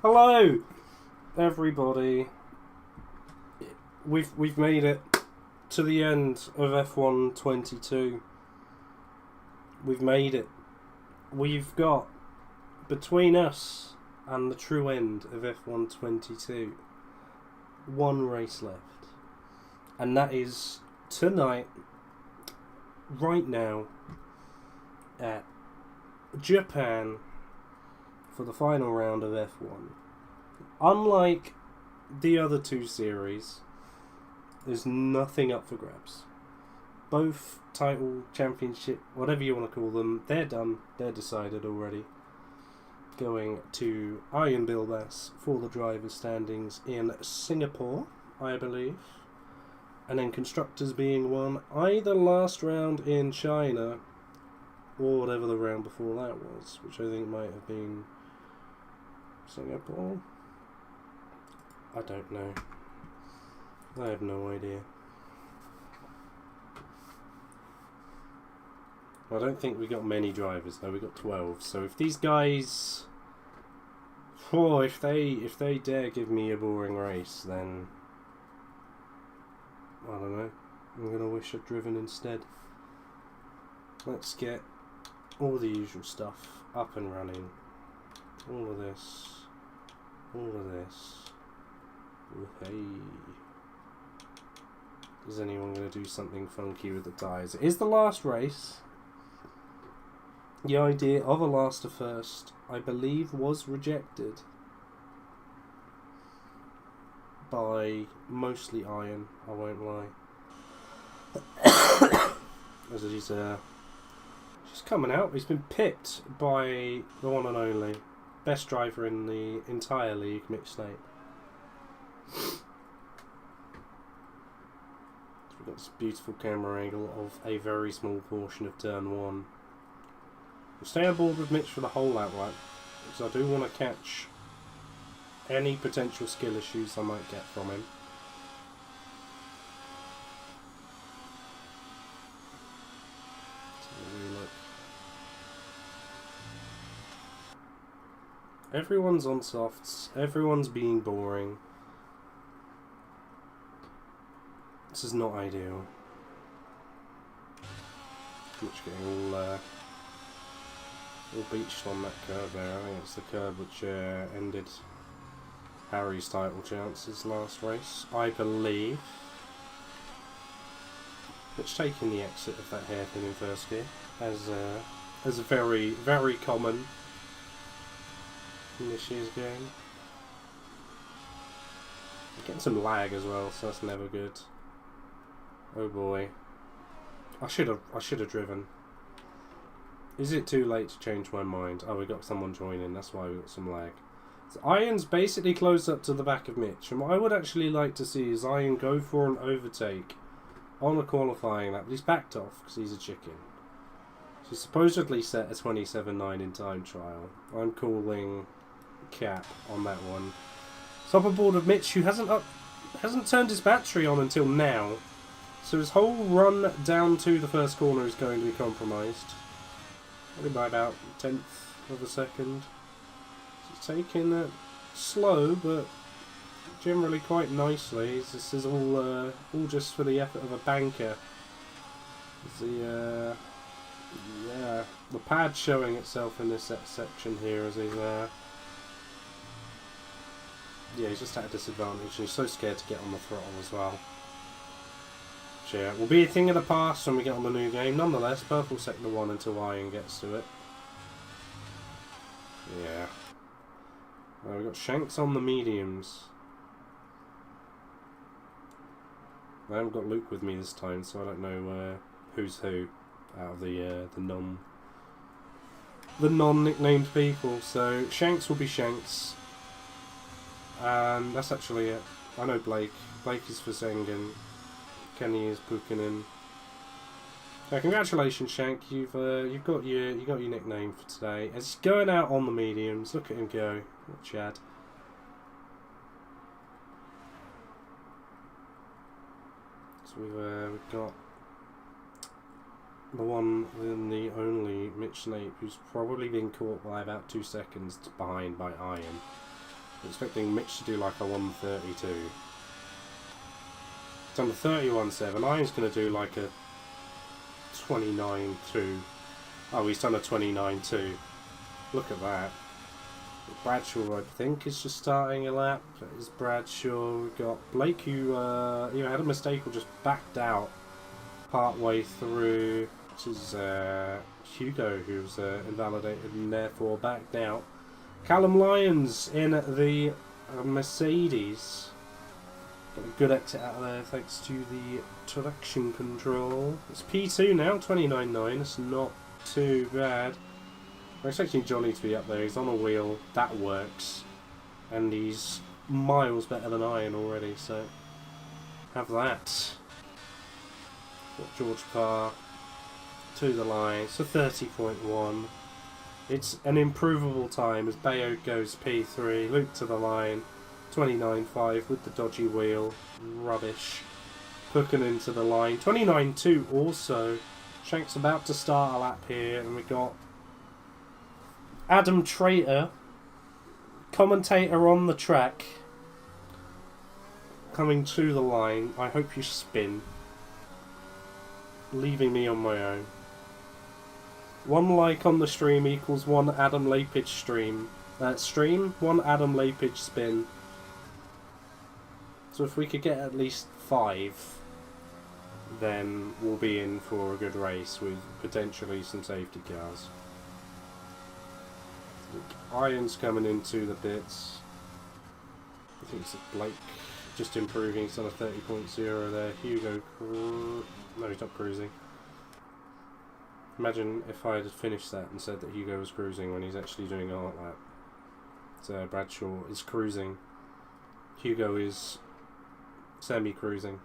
Hello, everybody. We've made it to the end of F1 22. We've made it. We've got between us and the true end of F1 22 one race left, and that is tonight, right now, at Japan for the final round of F1. Unlike the other two series, there's nothing up for grabs. Both title, championship, whatever you want to call them, they're done. They're decided already. Going to Iron Bilbas for the driver's standings in Singapore, I believe. And then constructors being won either last round in China or whatever the round before that was, which I think might have been Singapore? I don't know. I have no idea. I don't think we got many drivers though. We got 12. So if these guys, if they dare give me a boring race, then I don't know. I'm gonna wish I'd driven instead. Let's get all the usual stuff up and running. All of this. All of this. Hey. Is anyone going to do something funky with the tyres? It is the last race. The idea of a last to first, I believe, was rejected by mostly Iron, I won't lie. As he's coming out. He's been pipped by the one and only best driver in the entire league, Mick Snape. So we've got this beautiful camera angle of a very small portion of turn 1. We'll stay on board with Mitch for the whole outright, because I do want to catch any potential skill issues I might get from him. Everyone's on softs, everyone's being boring. This is not ideal. Mitch getting all beached on that curb there. I think it's the curb which ended Harry's title chances last race, I believe. Mitch taking the exit of that hairpin in first gear, as a very, very common in this year's game. Getting some lag as well, so that's never good. Oh boy. I should have driven. Is it too late to change my mind? Oh, we got someone joining, that's why we got some lag. So Iron's basically closed up to the back of Mitch, and what I would actually like to see is Iron go for an overtake on a qualifying lap, but he's backed off because he's a chicken. She's supposedly set a 27.9 in time trial. I'm calling cap on that one. So up aboard of Mitch, who hasn't turned his battery on until now, so his whole run down to the first corner is going to be compromised. Only by about 1/10 of a second. He's taking it slow, but generally quite nicely. This is all just for the effort of a banker. The pad showing itself in this section here as he's he's just at a disadvantage and he's so scared to get on the throttle as well. Which will be a thing of the past when we get on the new game. Nonetheless, purple sector 1 until Iron gets to it. Yeah. We've got Shanks on the mediums. I haven't got Luke with me this time, so I don't know who's who out of the non-nicknamed people. So Shanks will be Shanks, and that's actually it. I know Blake. Blake is for Zengen. Kenny is Pukinen. Congratulations, Shank. You've got your nickname for today. As he's going out on the mediums, look at him go. What Chad. So we've got the one and the only Mitch Snape, who's probably been caught by about 2 seconds behind by Iron. I'm expecting Mitch to do like a 1:32. It's on the 31.7. Iron's going to do like a 29.2. Oh, he's done a 29.2. Look at that. Bradshaw, I think, is just starting a lap. That is Bradshaw. We've got Blake, who either had a mistake or just backed out part way through, which is Hugo, who's invalidated and therefore backed out. Callum Lyons in the Mercedes. Got a good exit out of there thanks to the traction control. It's P2 now, 29.9. It's not too bad. I'm expecting Johnny to be up there. He's on a wheel. That works. And he's miles better than Iron already, so have that. Got George Parr to the line. So 30.1. It's an improvable time as Bayo goes P3. Luke to the line. 29.5 with the dodgy wheel. Rubbish. Hooking into the line. 29.2 also. Shank's about to start a lap here, and we got Adam Traitor, commentator on the track, coming to the line. I hope you spin, leaving me on my own. 1 like on the stream equals 1 Adam Lapidge stream. 1 Adam Lapidge spin. So if we could get at least 5, then we'll be in for a good race with potentially some safety cars. Iron's coming into the pits. I think it's Blake just improving. He's on a 30.0 there. Hugo, no, he's not cruising. Imagine if I had finished that and said that Hugo was cruising when he's actually doing a hot lap. So Bradshaw is cruising. Hugo is semi-cruising.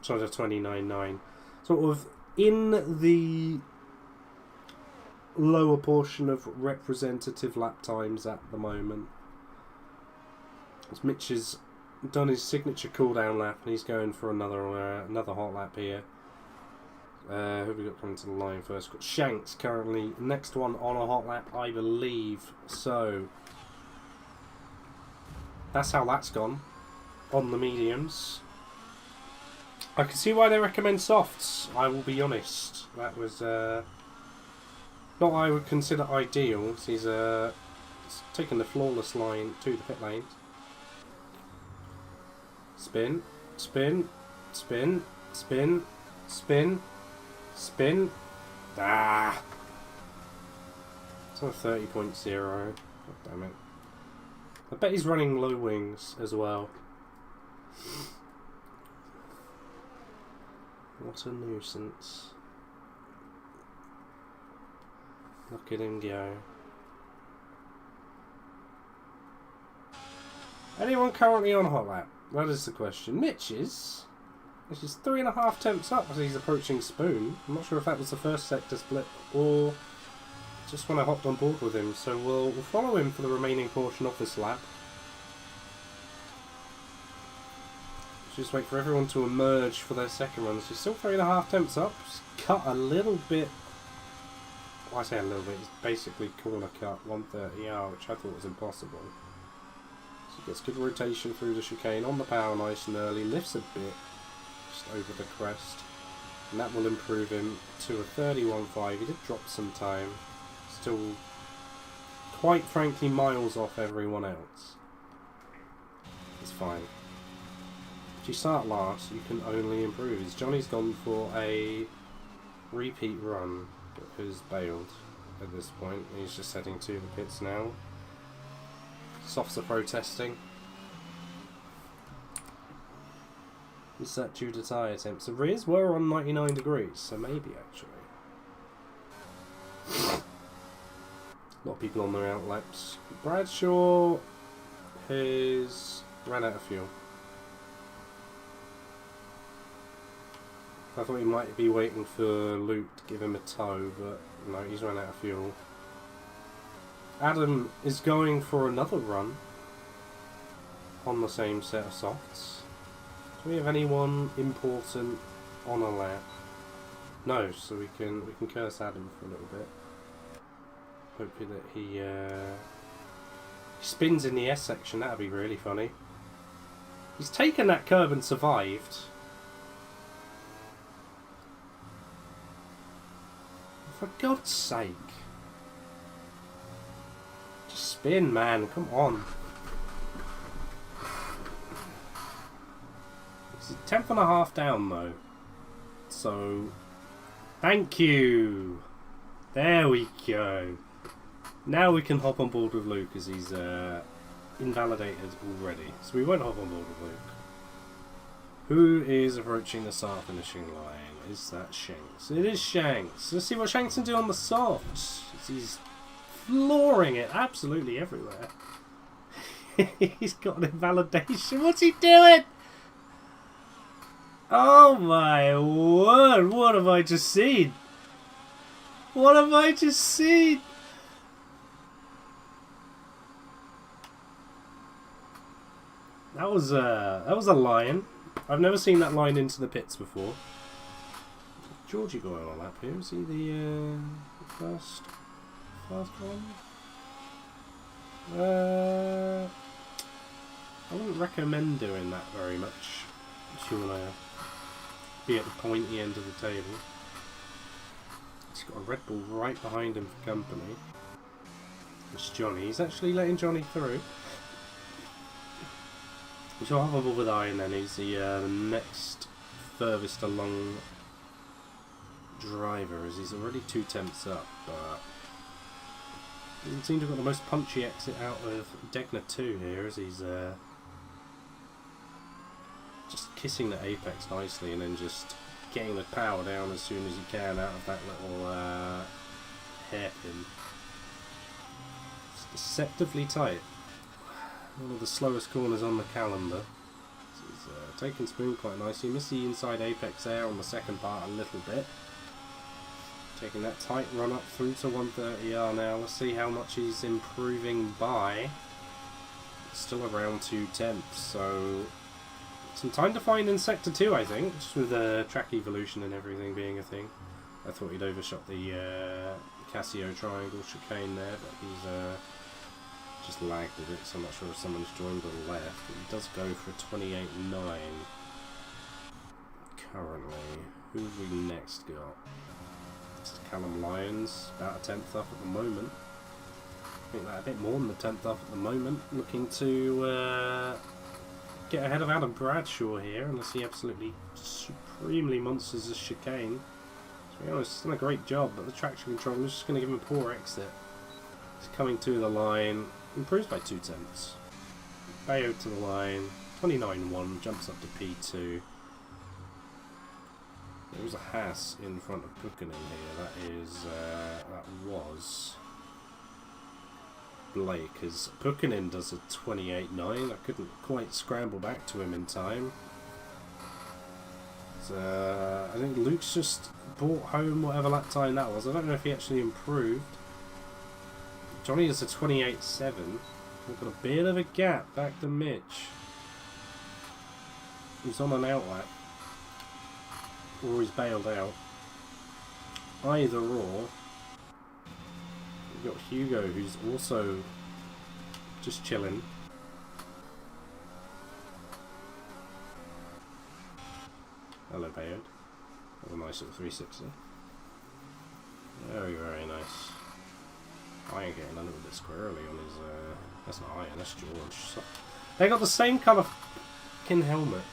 Sort of 29.9. Sort of in the lower portion of representative lap times at the moment. As Mitch has done his signature cooldown lap and he's going for another hot lap here. Who have we got coming to the line first? Got Shanks currently next one on a hot lap, I believe. So that's how that's gone on the mediums. I can see why they recommend softs, I will be honest. That was not what I would consider ideal. He's taking the flawless line to the pit lane. Spin, spin, spin, spin, spin, spin. Ah! It's on a 30.0. God damn it. I bet he's running low wings as well. What a nuisance. Look at him go. Anyone currently on hot lap? That is the question. Mitch is. Which is 3.5 temps up as he's approaching Spoon. I'm not sure if that was the first sector split or just when I hopped on board with him. So we'll follow him for the remaining portion of this lap. Just wait for everyone to emerge for their second runs. He's still 3.5 temps up. Just cut a little bit. Well, I say a little bit. He's basically corner cut 130R, which I thought was impossible. So he gets good rotation through the chicane on the power nice and early. Lifts a bit just over the crest. And that will improve him to a 31.5. He did drop some time. Still, quite frankly, miles off everyone else. It's fine. If you start last, you can only improve. As Johnny's gone for a repeat run, but has bailed at this point. He's just heading to the pits now. Softs are protesting. Is that due to tyre temps? The rears were on 99 degrees, so maybe actually. A lot of people on their outlaps. Bradshaw has ran out of fuel. I thought he might be waiting for Luke to give him a tow, but no, he's run out of fuel. Adam is going for another run on the same set of softs. Do we have anyone important on a lap? No, so we can curse at him for a little bit. Hoping that he spins in the S section. That'd be really funny. He's taken that curb and survived. For God's sake. Just spin, man. Come on. It's 10th and a half down, though. So, thank you. There we go. Now we can hop on board with Luke as he's invalidated already. So we won't hop on board with Luke. Who is approaching the start finishing line? Is that Shanks? It is Shanks. Let's see what Shanks can do on the softs. He's flooring it absolutely everywhere. He's got an invalidation. What's he doing? Oh my word, what have I just seen? What have I just seen? That was a line. I've never seen that line into the pits before. Georgie going on a lap here. Is he the first one? I wouldn't recommend doing that very much if you want to be at the pointy end of the table. He's got a Red Bull right behind him for company. It's Johnny. He's actually letting Johnny through. We shall have a ball with Iron then. He's the next furthest along driver, as he's already 2 tenths up, but doesn't seem to have got the most punchy exit out of Degner 2 here, as he's just kissing the apex nicely and then just getting the power down as soon as he can out of that little hairpin. It's deceptively tight. One of the slowest corners on the calendar. He's taking Spoon quite nicely. Missed the inside apex there on the second part a little bit. Taking that tight run up through to 130R now. Let's see how much he's improving by. Still around 2 tenths, so some time to find in Sector 2, I think, just with track evolution and everything being a thing. I thought he'd overshot the Casio triangle chicane there, but he's just lagged a bit, so I'm not sure if someone's joined or left. But he does go for a 28.9 currently. Who have we next got? This is Callum Lyons, about a 10th up at the moment. I think that a bit more than the 10th up at the moment. Looking to get ahead of Adam Bradshaw here, unless he absolutely supremely monsters this chicane. To be honest, he's done a great job, but the traction control is just going to give him a poor exit. He's coming to the line, improves by 2 tenths. Bayo to the line, 29.1, jumps up to P2. There was a Haas in front of Buchanan here. That was Blake, as Buchanan does a 28.9. I couldn't quite scramble back to him in time. I think Luke's just brought home whatever lap time that was. I don't know if he actually improved. Johnny does a 28.7. We've got a bit of a gap back to Mitch. He's on an out lap. Or he's bailed out. Either or. We've got Hugo, who's also just chilling. Hello, Bayard. Have a nice little 360. Very, very nice. Iron getting a little bit squirrely on his. That's not Iron, that's George. They got the same colour fucking helmet.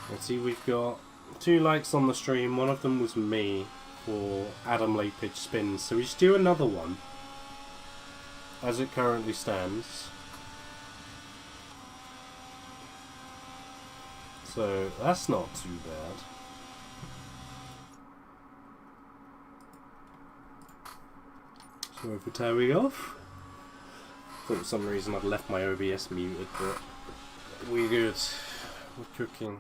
Let's see, we've got 2 likes on the stream. One of them was me for Adam Lapidge spins. So we just do another one as it currently stands. So that's not too bad. So if we're tearing off. Thought for some reason I'd left my OBS muted, but we're good. We're cooking.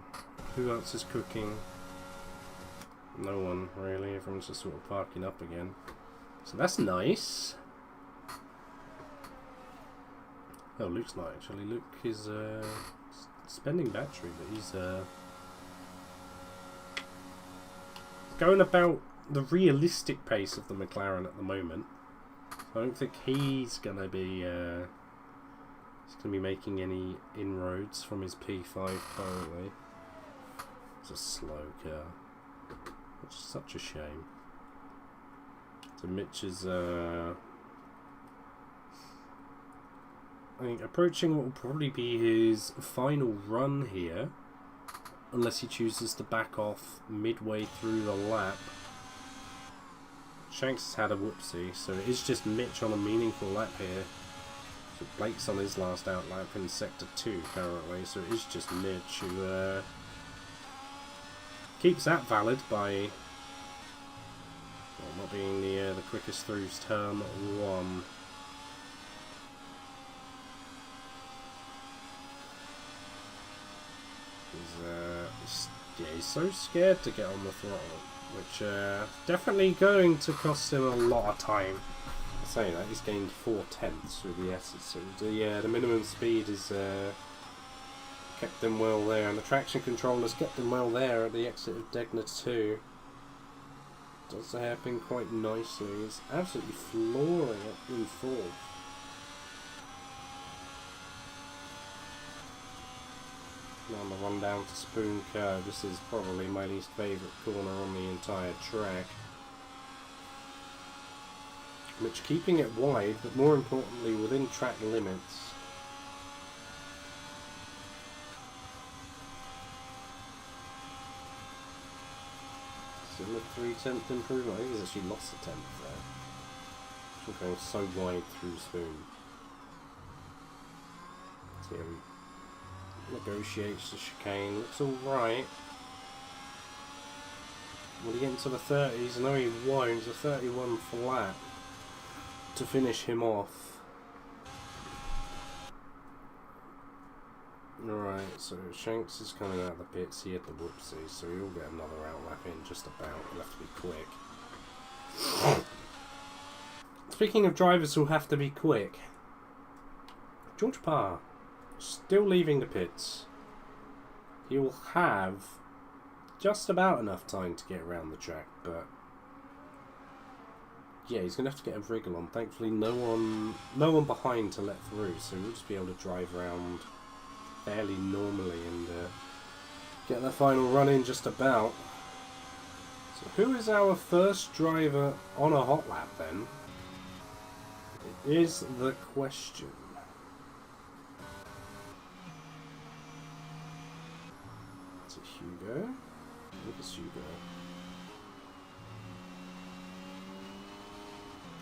Who else is cooking? No one, really. Everyone's just sort of parking up again. So that's nice. Oh, Luke's not actually. Luke is spending battery, but he's going about the realistic pace of the McLaren at the moment. I don't think he's gonna be making any inroads from his P5 currently. It's a slow car, which is such a shame. So Mitch is I think approaching what will probably be his final run here, unless he chooses to back off midway through the lap. Shanks has had a whoopsie, so it is just Mitch on a meaningful lap here. So Blake's on his last out lap in Sector 2 currently, so it is just Mitch who keeps that valid by not being the quickest through turn 1. He's so scared to get on the throttle, which definitely going to cost him a lot of time. Saying that, he's gained 4/10 with the S's, so the minimum speed is kept him well there, and the traction controller's kept him well there at the exit of Degner 2. Does the hairpin quite nicely. He's absolutely flooring it in 4th. Now on the run down to Spoon Curve. This is probably my least favourite corner on the entire track. Which keeping it wide, but more importantly within track limits. Still a 3/10 improvement. I think he's actually lost a 10th there. Just going so wide through Spoon. So here he negotiates the chicane. Looks alright. Will he get into the 30s? No, he won't. It's a 31 flat to finish him off. Alright, so Shanks is coming out of the pits. He had the whoopsie, so he'll get another out lap in just about. He'll have to be quick. Speaking of drivers who'll have to be quick, George Parr still leaving the pits. He will have just about enough time to get around the track, but yeah, he's going to have to get a wriggle on. Thankfully, no one behind to let through, so we'll just be able to drive around fairly normally and get the final run in just about. So who is our first driver on a hot lap then? It is the question. Is it Hugo? I think it's Hugo.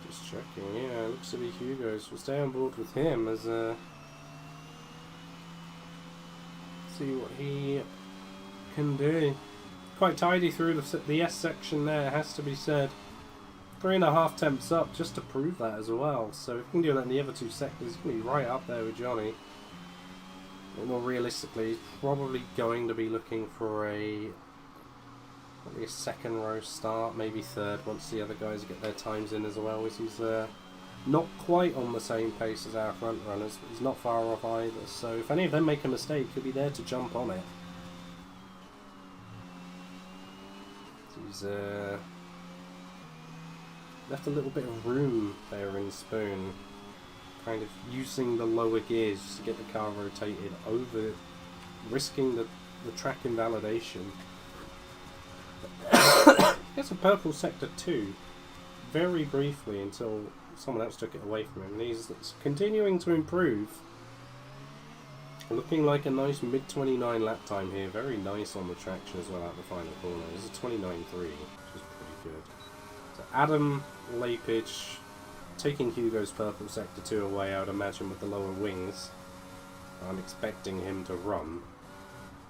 Just checking, yeah, it looks to be Hugo's. We'll stay on board with him as see what he can do. Quite tidy through the S section there, has to be said. 3.5 temps up just to prove that as well. So if he can do that in the other 2 sectors, he can be right up there with Johnny. But more realistically, he's probably going to be looking for probably a 2nd row start, maybe 3rd once the other guys get their times in as well. He's not quite on the same pace as our front runners, but he's not far off either. So if any of them make a mistake, he'll be there to jump on it. So he's left a little bit of room there in Spoon, kind of using the lower gears just to get the car rotated over, risking the track invalidation. Gets a purple sector 2 very briefly until someone else took it away from him, and he's continuing to improve. Looking like a nice mid-29 lap time here, very nice on the traction as well at the final corner. This is 29.3, which is pretty good. So Adam Lapidge taking Hugo's purple sector 2 away, I would imagine, with the lower wings. I'm expecting him to run.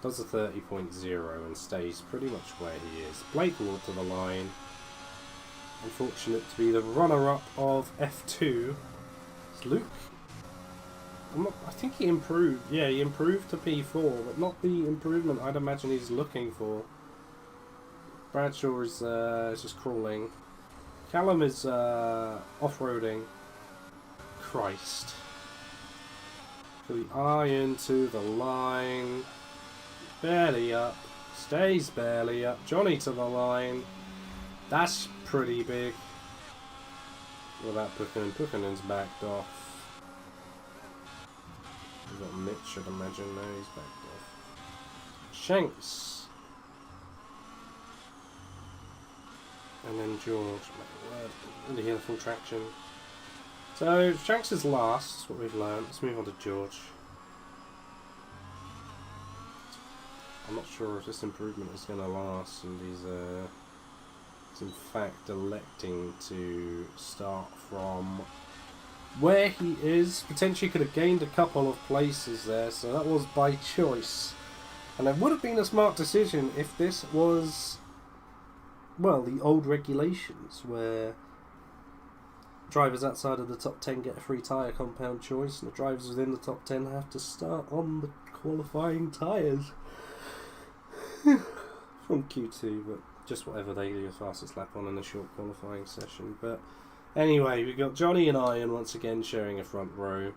Does a 30.0 and stays pretty much where he is. Blake Ward to the line. Unfortunate to be the runner-up of F2. It's Luke. I think he improved. Yeah, he improved to P4, but not the improvement I'd imagine he's looking for. Bradshaw is just crawling. Callum is off-roading. Christ. The iron to the line. Barely up. Stays barely up. Johnny to the line. That's pretty big. Without Pukkinen. Pukkinen's backed off. We've got Mitch, I'd imagine. No, he's backed off. Shanks. And then George. Really hear the full traction. So, Shanks is last, that's what we've learned. Let's move on to George. I'm not sure if this improvement is going to last, and he's in fact electing to start from where he is. Potentially could have gained a couple of places there, so that was by choice. And it would have been a smart decision if this was, well, the old regulations where drivers outside of the top 10 get a free tyre compound choice, and the drivers within the top 10 have to start on the qualifying tyres from Q2, but just whatever they do fastest lap on in a short qualifying session. But anyway, we've got Johnny and Ian once again sharing a front row,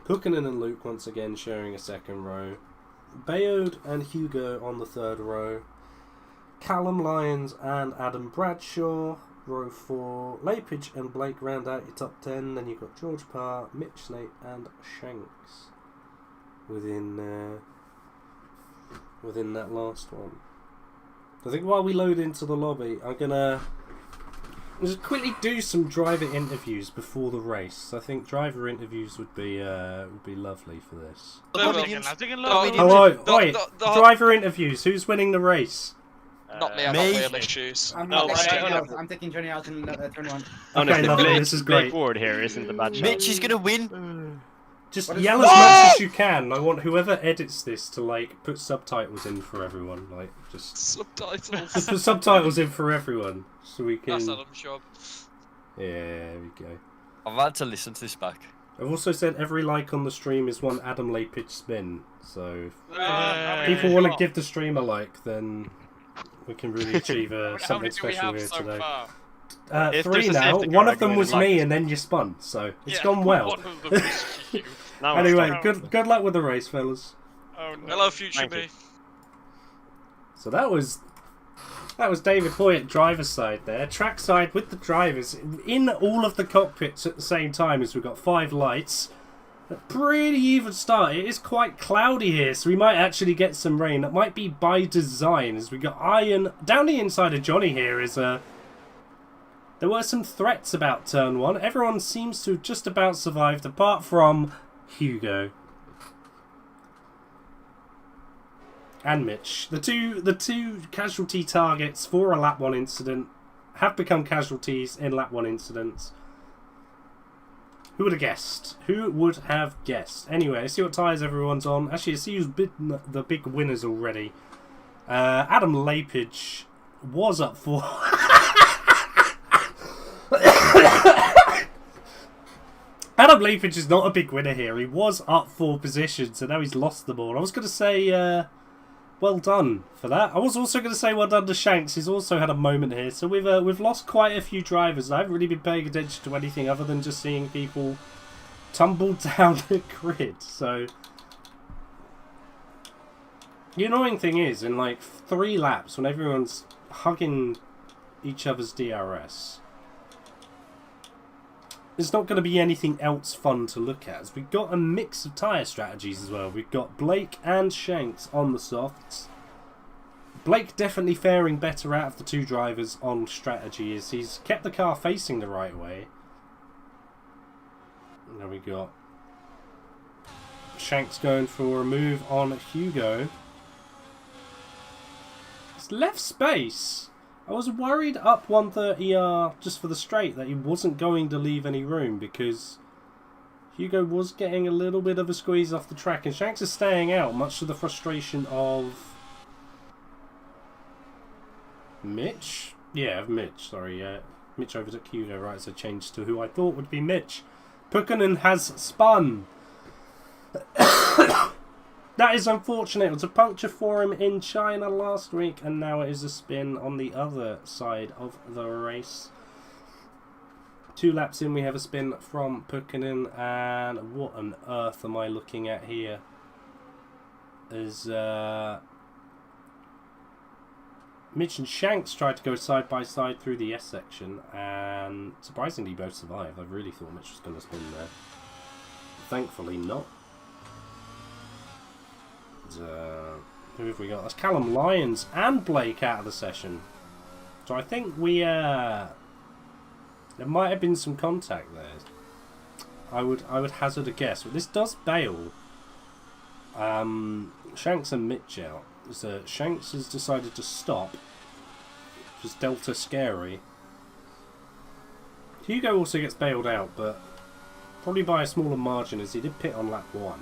Pukkinen and Luke once again sharing a second row, Bayard and Hugo on the third row, Callum Lyons and Adam Bradshaw row 4, Lapidge and Blake round out your top 10. Then you've got George Parr, Mitch Snape and Shanks within that last one. I think while we load into the lobby, I'm gonna just quickly do some driver interviews before the race. I think driver interviews would be lovely for this. Hello, wait, driver interviews. Who's winning the race? Not me, I'm not wearing these shoes. I'm taking Johnny out in turn 1. Okay, lovely, this is great. Forward here isn't the bad shot. Mitch is gonna win. Just yell as much as you can. I want whoever edits this to like put subtitles in for everyone. Like just subtitles. Just put subtitles in for everyone, so we can. That's Adam's job. Yeah, there we go. I've had to listen to this back. I've also said every like on the stream is one Adam Lapidge spin. So if people want to give the stream a like, then we can really achieve something special here today. 3 now. One of them was me, and then you spun, so it's gone well. Anyway, good luck with the race, fellas. Oh, no. Hello, future me. So that was David Hoyt, driver's side there. Track side with the drivers in all of the cockpits at the same time, as we've got 5 lights. A pretty even start. It is quite cloudy here, so we might actually get some rain. That might be by design, as we got Iron down the inside of Johnny here. There were some threats about turn 1. Everyone seems to have just about survived, apart from Hugo and Mitch. The two casualty targets for a lap 1 incident have become casualties in lap 1 incidents. Who would have guessed? Who would have guessed? Anyway, let's see what tyres everyone's on. Actually, I see who's been the big winners already. Adam Lapidge was up for... Adam Lapidge is not a big winner here. He was up 4 positions, and now he's lost them all. I was going to say, well done for that. I was also going to say well done to Shanks. He's also had a moment here. So we've lost quite a few drivers. I haven't really been paying attention to anything other than just seeing people tumble down the grid. So the annoying thing is, in like 3 laps, when everyone's hugging each other's DRS, there's not going to be anything else fun to look at. We've got a mix of tyre strategies as well. We've got Blake and Shanks on the softs. Blake definitely faring better out of the 2 drivers on strategy, as he's kept the car facing the right way. And there we got Shanks going for a move on Hugo. It's left space. I was worried up 130R just for the straight that he wasn't going to leave any room, because Hugo was getting a little bit of a squeeze off the track, and Shanks is staying out, much to the frustration of Mitch? Yeah, of Mitch, sorry. Mitch overtook Hugo, right, so changed to who I thought would be Mitch. Pukkinen has spun. That is unfortunate. It was a puncture for him in China last week, and now it is a spin on the other side of the race. 2 laps in, we have a spin from Pukkinen, and what on earth am I looking at here? As Mitch and Shanks tried to go side by side through the S section, and surprisingly both survived. I really thought Mitch was going to spin there. Thankfully not. Who have we got? That's Callum Lyons and Blake out of the session. So I think we there might have been some contact there. I would hazard a guess, but this does bail Shanks and Mitch out. So Shanks has decided to stop, which is Delta Scary. Hugo also gets bailed out, but probably by a smaller margin, as he did pit on lap 1.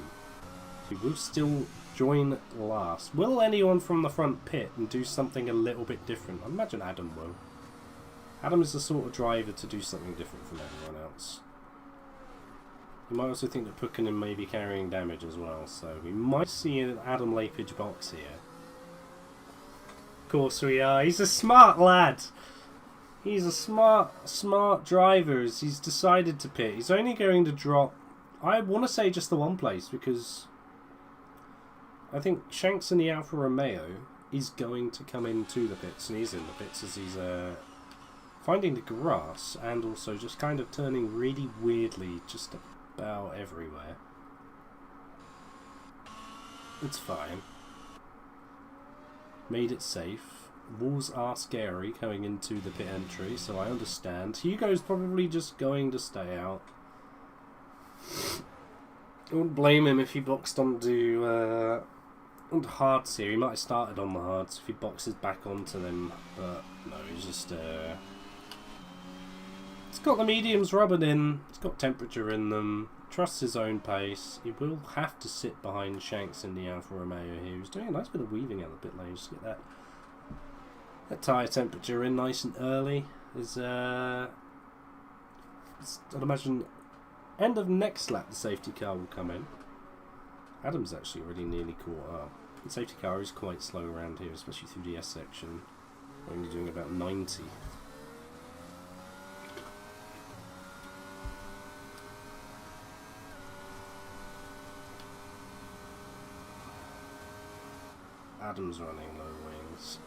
He will still join last. Will anyone from the front pit and do something a little bit different? I imagine Adam will. Adam is the sort of driver to do something different from everyone else. You might also think that Pukkinen may be carrying damage as well, so we might see an Adam Lapidge box here. Of course we are. He's a smart lad. He's a smart driver. He's decided to pit. He's only going to drop, I want to say, just the one place, because I think Shanks in the Alfa Romeo is going to come into the pits, and he's in the pits as he's finding the grass and also just kind of turning really weirdly just about everywhere. It's fine. Made it safe. Walls are scary coming into the pit entry, so I understand. Hugo's probably just going to stay out. I wouldn't blame him if he boxed onto hards here. He might have started on the hards if he boxes back onto them, but no, he's just it's got the mediums rubbing in, it's got temperature in them, trusts his own pace. He will have to sit behind Shanks in the Alfa Romeo here. He's doing a nice bit of weaving out the pit lane, just to get that tyre temperature in nice and early. I'd imagine end of next lap the safety car will come in. Adam's actually already nearly caught up. The safety car is quite slow around here, especially through the S section. Only doing about 90. Adam's running low wings.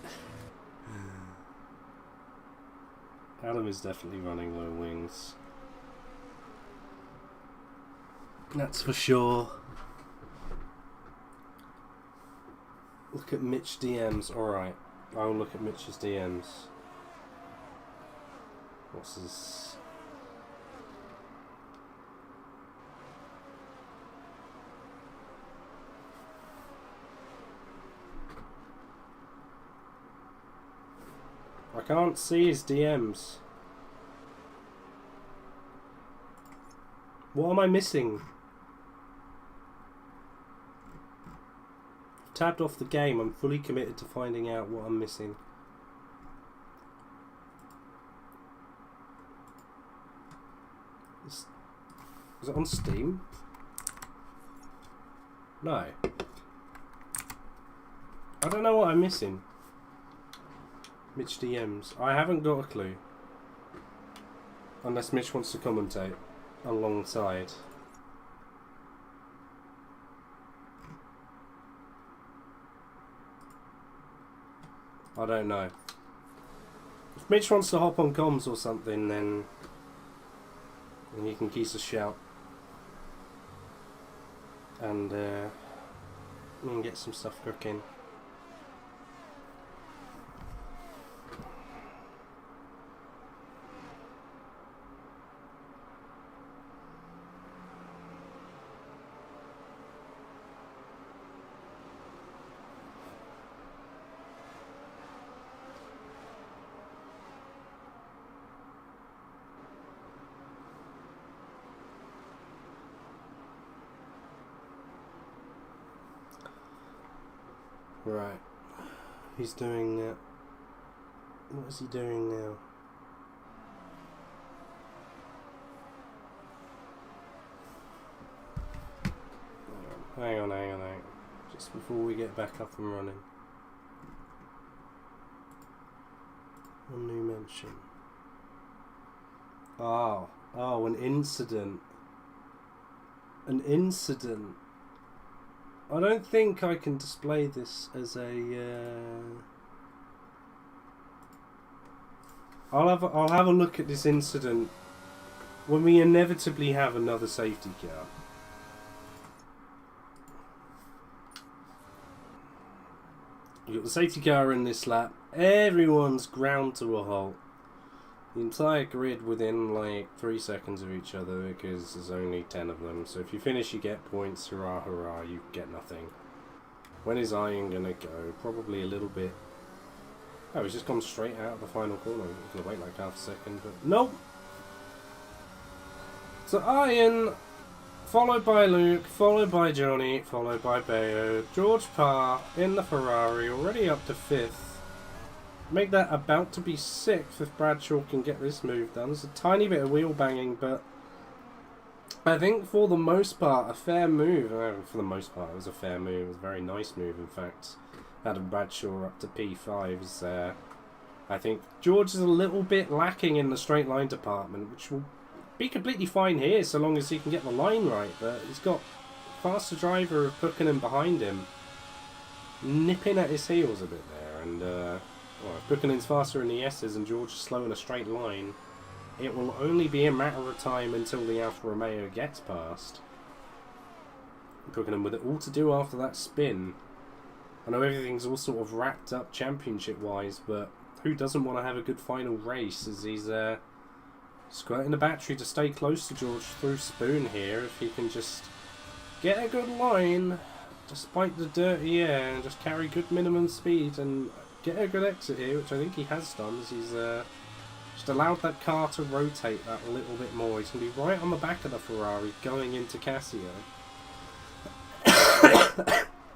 Adam is definitely running low wings. That's for sure. Look at Mitch DMs. Alright, I'll look at Mitch's DMs. What's this? I can't see his DMs. What am I missing? I've tabbed off the game. I'm fully committed to finding out what I'm missing. Is it on Steam? No. I don't know what I'm missing. Mitch DMs. I haven't got a clue. Unless Mitch wants to commentate alongside. I don't know. If Mitch wants to hop on comms or something, then you can keep us a shout. And we can get some stuff cooking. Right, he's doing that. What is he doing now? Hang on. Just before we get back up and running. One new mention. Oh, an incident. An incident. I don't think I can display this as a. I'll have a look at this incident when we inevitably have another safety car. You got the safety car in this lap. Everyone's ground to a halt. The entire grid within like 3 seconds of each other because there's only 10 of them. So if you finish, you get points. Hurrah, hurrah! You get nothing. When is Iron gonna go? Probably a little bit. Oh, he's just gone straight out of the final corner. He's gonna wait like half a second, but nope. So Iron, followed by Luke, followed by Johnny, followed by Bayo, George Parr in the Ferrari, already up to 5th. Make that about to be 6th if Bradshaw can get this move done. There's a tiny bit of wheel banging, but I think for the most part, a fair move. For the most part, it was a fair move. It was a very nice move, in fact. Adam Bradshaw up to P5 is there. I think George is a little bit lacking in the straight line department, which will be completely fine here so long as he can get the line right. But he's got faster driver of Buchanan behind him, nipping at his heels a bit there. And well, if Buchanan's faster in the S's and George is slow in a straight line, it will only be a matter of time until the Alfa Romeo gets past. Buchanan with it all to do after that spin. I know everything's all sort of wrapped up championship-wise, but who doesn't want to have a good final race as he's squirting the battery to stay close to George through Spoon here if he can just get a good line despite the dirty air and just carry good minimum speed and get a good exit here, which I think he has done as he's just allowed that car to rotate that a little bit more. He's going to be right on the back of the Ferrari going into Casio.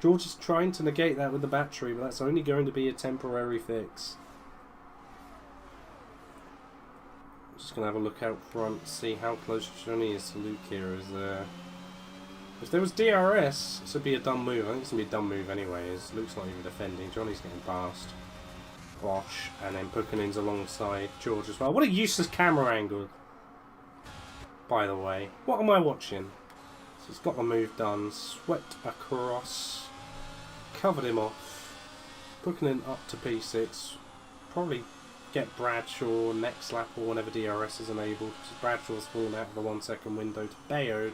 George is trying to negate that with the battery, but that's only going to be a temporary fix. Just going to have a look out front, see how close Johnny is to Luke here. If there was DRS, this would be a dumb move. I think it's going to be a dumb move anyway, as Luke's not even defending. Johnny's getting past Bosch, and then Buchanan's alongside George as well. What a useless camera angle, by the way. What am I watching? So he's got the move done, swept across, covered him off. Buchanan up to P6, probably get Bradshaw next lap or whenever DRS is enabled. Bradshaw's fallen out of the 1 second window to Bayard.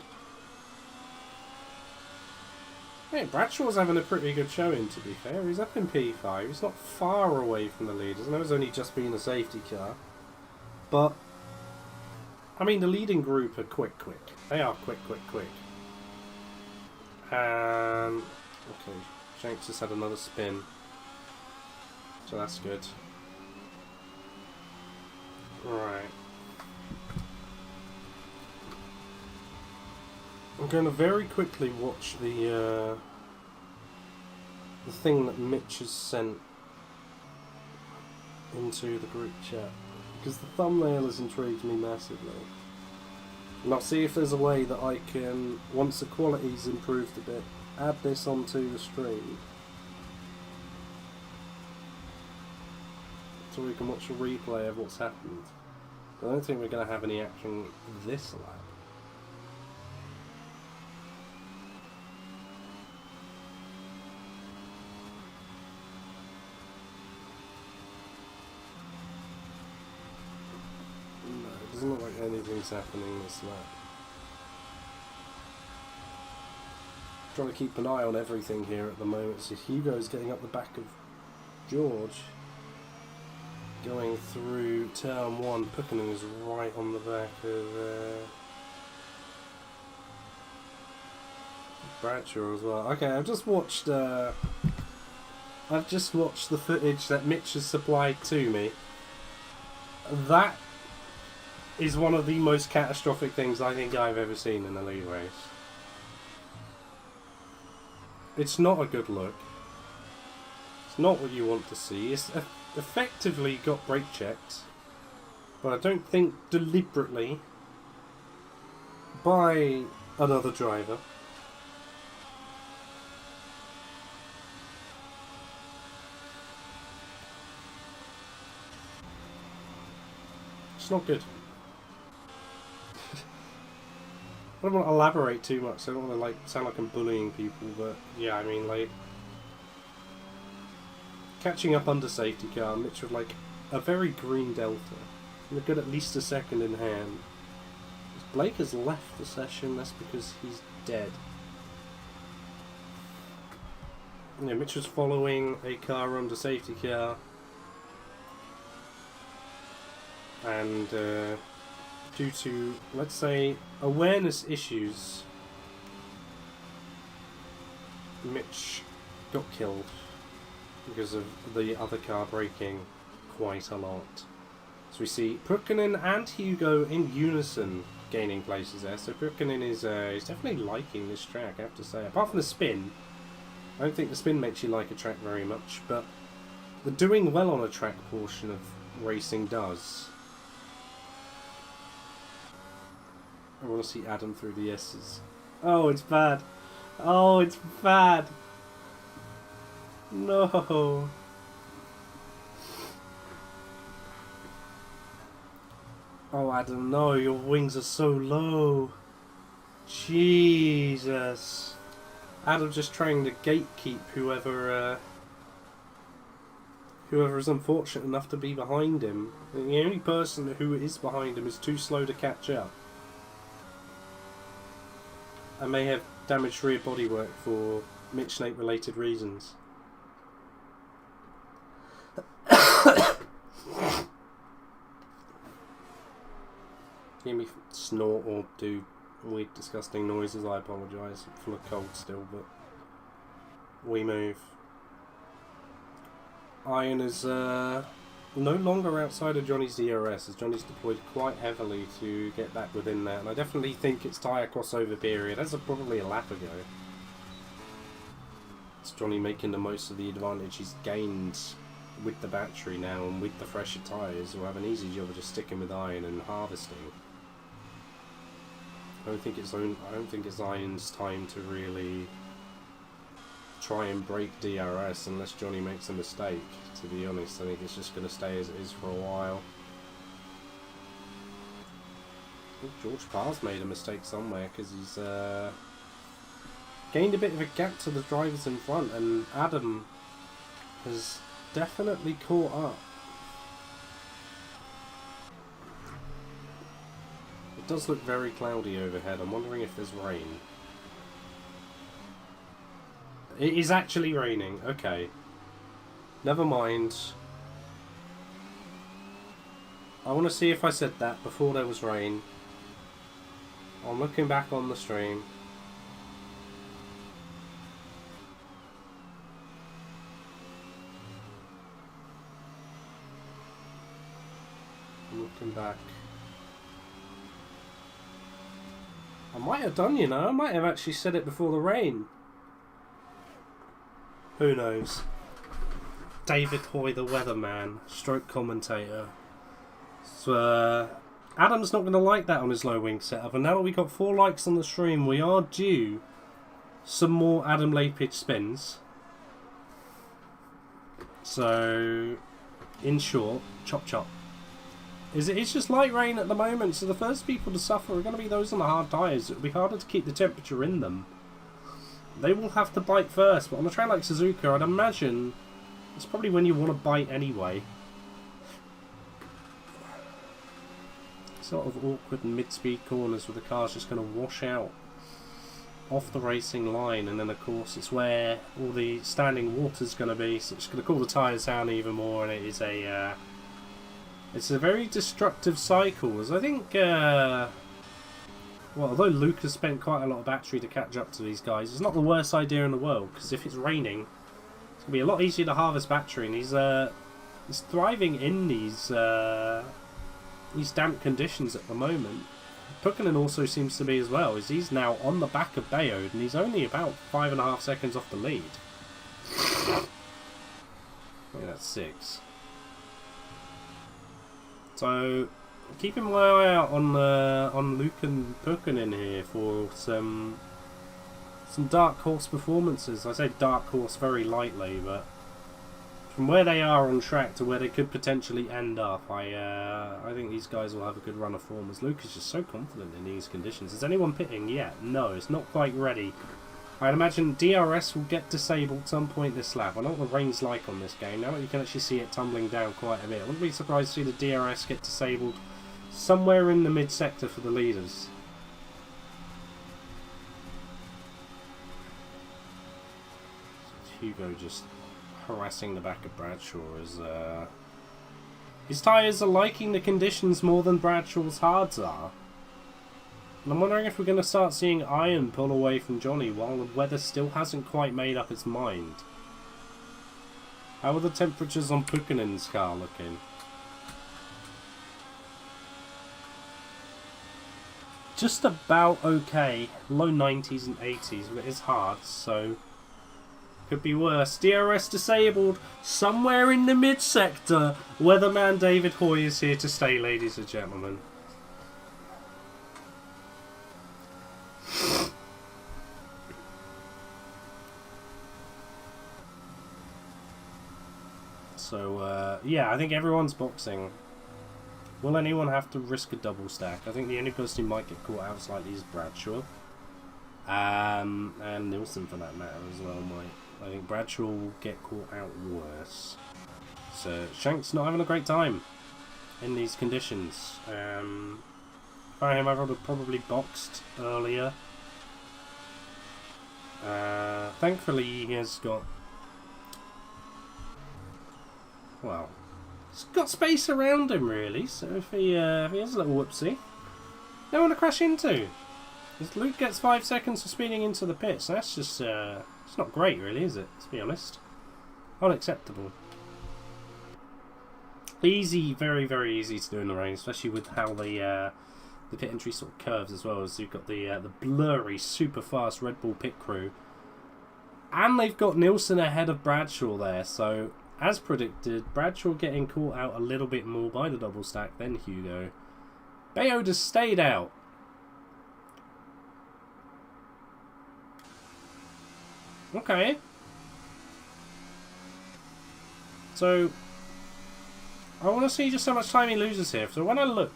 Hey, Bradshaw's having a pretty good showing, to be fair. He's up in P5. He's not far away from the leaders. I know it's only just been a safety car. But, I mean, the leading group are quick. They are quick. Okay, Shanks has had another spin. So that's good. Right. I'm going to very quickly watch the thing that Mitch has sent into the group chat, because the thumbnail has intrigued me massively. And I'll see if there's a way that I can, once the quality's improved a bit, add this onto the stream. So we can watch a replay of what's happened. I don't think we're going to have any action this lap. Doesn't look like anything's happening this lap. Trying to keep an eye on everything here at the moment. So Hugo's getting up the back of George. Going through turn 1. Buchanan is right on the back of Bradshaw as well. Okay, I've just watched the footage that Mitch has supplied to me. That is one of the most catastrophic things I think I've ever seen in a league race. It's not a good look. It's not what you want to see. It's effectively got brake checked, but I don't think deliberately by another driver. It's not good. don't want to elaborate too much. I don't want to like sound like I'm bullying people, but yeah, I mean like catching up under safety car, Mitch with like a very green delta. We've got at least a second in hand. If Blake has left the session, that's because he's dead. Yeah, Mitch was following a car under safety car, and due to, let's say, awareness issues, Mitch got killed because of the other car braking quite a lot. So we see Pukkanen and Hugo in unison gaining places there. So Pukkanen is definitely liking this track, I have to say. Apart from the spin, I don't think the spin makes you like a track very much, but the doing well on a track portion of racing does. I want to see Adam through the S's. Oh, it's bad. Oh, it's bad. No. Oh, Adam, no, your wings are so low. Jesus. Adam just trying to gatekeep whoever is unfortunate enough to be behind him. The only person who is behind him is too slow to catch up. I may have damaged rear bodywork for Mitch Snake related reasons. Hear me snort or do weird disgusting noises, I apologise. I'm full of cold still, but we move. Iron is no longer outside of Johnny's DRS, as Johnny's deployed quite heavily to get back within that, and I definitely think it's tyre crossover period. That's probably a lap ago. It's Johnny making the most of the advantage he's gained with the battery now, and with the fresher tyres, will have an easy job of just sticking with Iron and harvesting. I don't think it's Iron's time to really try and break DRS unless Johnny makes a mistake, to be honest. I think it's just going to stay as it is for a while. I think George Parr's made a mistake somewhere, because he's gained a bit of a gap to the drivers in front, and Adam has definitely caught up. It does look very cloudy overhead. I'm wondering if there's rain. It is actually raining. Okay. Never mind. I want to see if I said that before there was rain. I'm looking back on the stream. I'm looking back. I might have done, you know. I might have actually said it before the rain. Who knows? David Hoy, the weatherman, stroke commentator. So, Adam's not going to like that on his low wing setup. And now that we got 4 likes on the stream, we are due some more Adam Lapidge spins. So, in short, chop chop. It's just light rain at the moment, so the first people to suffer are going to be those on the hard tyres. It'll be harder to keep the temperature in them. They will have to bite first, but on a track like Suzuka, I'd imagine it's probably when you want to bite anyway. Sort of awkward mid-speed corners where the car's just going to wash out off the racing line, and then of course it's where all the standing water's going to be, so it's going to cool the tyres down even more, and it is it's a very destructive cycle, as I think, well, although Luke has spent quite a lot of battery to catch up to these guys, it's not the worst idea in the world, because if it's raining, it's going to be a lot easier to harvest battery, and he's thriving in these damp conditions at the moment. Pukkanen also seems to be as well, as he's now on the back of Bayode, and he's only about 5.5 seconds off the lead. I think that's 6. So, keeping my eye out on Luke and Pukkanen here for some dark horse performances. I say dark horse very lightly, but from where they are on track to where they could potentially end up, I think these guys will have a good run of form, as Luke is just so confident in these conditions. Is anyone pitting yet? No, it's not quite ready. I'd imagine DRS will get disabled some point this lap. I know what the rain's like on this game. Now that you can actually see it tumbling down quite a bit, I wouldn't be surprised to see the DRS get disabled somewhere in the mid-sector for the leaders. Hugo just harassing the back of Bradshaw as his tyres are liking the conditions more than Bradshaw's hards are. And I'm wondering if we're going to start seeing Iron pull away from Johnny while the weather still hasn't quite made up its mind. How are the temperatures on Pukkinen's car looking? Just about okay. Low 90s and 80s, but it is hard, so could be worse. DRS disabled somewhere in the mid-sector. Weatherman David Hoy is here to stay, ladies and gentlemen. So, yeah, I think everyone's boxing. Will anyone have to risk a double stack? I think the only person who might get caught out slightly is Bradshaw. And Nilsson, for that matter, as well, might. I think Bradshaw will get caught out worse. So, Shank's not having a great time in these conditions. If I him, I would have probably boxed earlier. Thankfully, he has got... Well, he's got space around him, really. So if he has a little whoopsie, no one to crash into. As Luke gets 5 seconds for speeding into the pits, that's just it's not great, really, is it? Let's be honest. Unacceptable. Easy, very, very easy to do in the rain, especially with how the pit entry sort of curves as well. As you've got the blurry, super fast Red Bull pit crew, and they've got Nilsson ahead of Bradshaw there. So, as predicted, Bradshaw getting caught out a little bit more by the double stack than Hugo. Bayode has stayed out. Okay. So, I want to see just how much time he loses here. So when I look,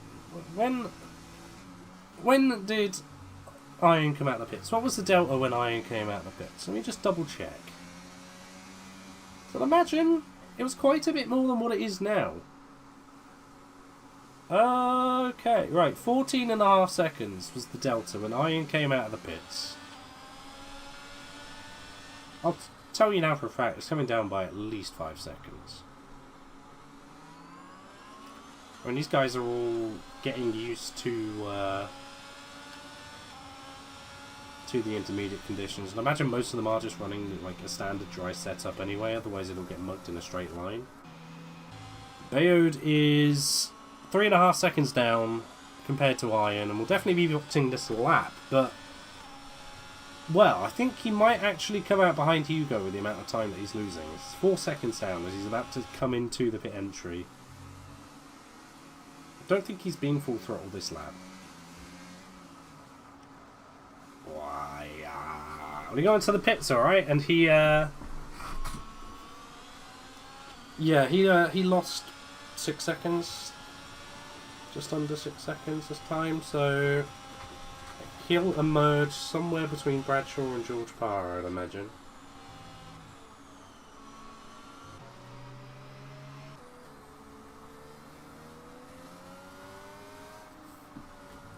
when did Iron come out of the pits? What was the delta when Iron came out of the pits? Let me just double check. So imagine it was quite a bit more than what it is now. Okay, right, 14.5 seconds was the delta when Iron came out of the pits. I'll tell you now for a fact, it's coming down by at least 5 seconds. When these guys are all getting used to the intermediate conditions, and I imagine most of them are just running like a standard dry setup anyway, otherwise it'll get mugged in a straight line. Bayode is 3.5 seconds down compared to Iron, and will definitely be boxing this lap, but well, I think he might actually come out behind Hugo with the amount of time that he's losing. It's 4 seconds down as he's about to come into the pit entry. I don't think he's been full throttle this lap. Why? We go into the pits, alright, and he, yeah, he lost 6 seconds. Just under 6 seconds this time, so he'll emerge somewhere between Bradshaw and George Parr, I'd imagine.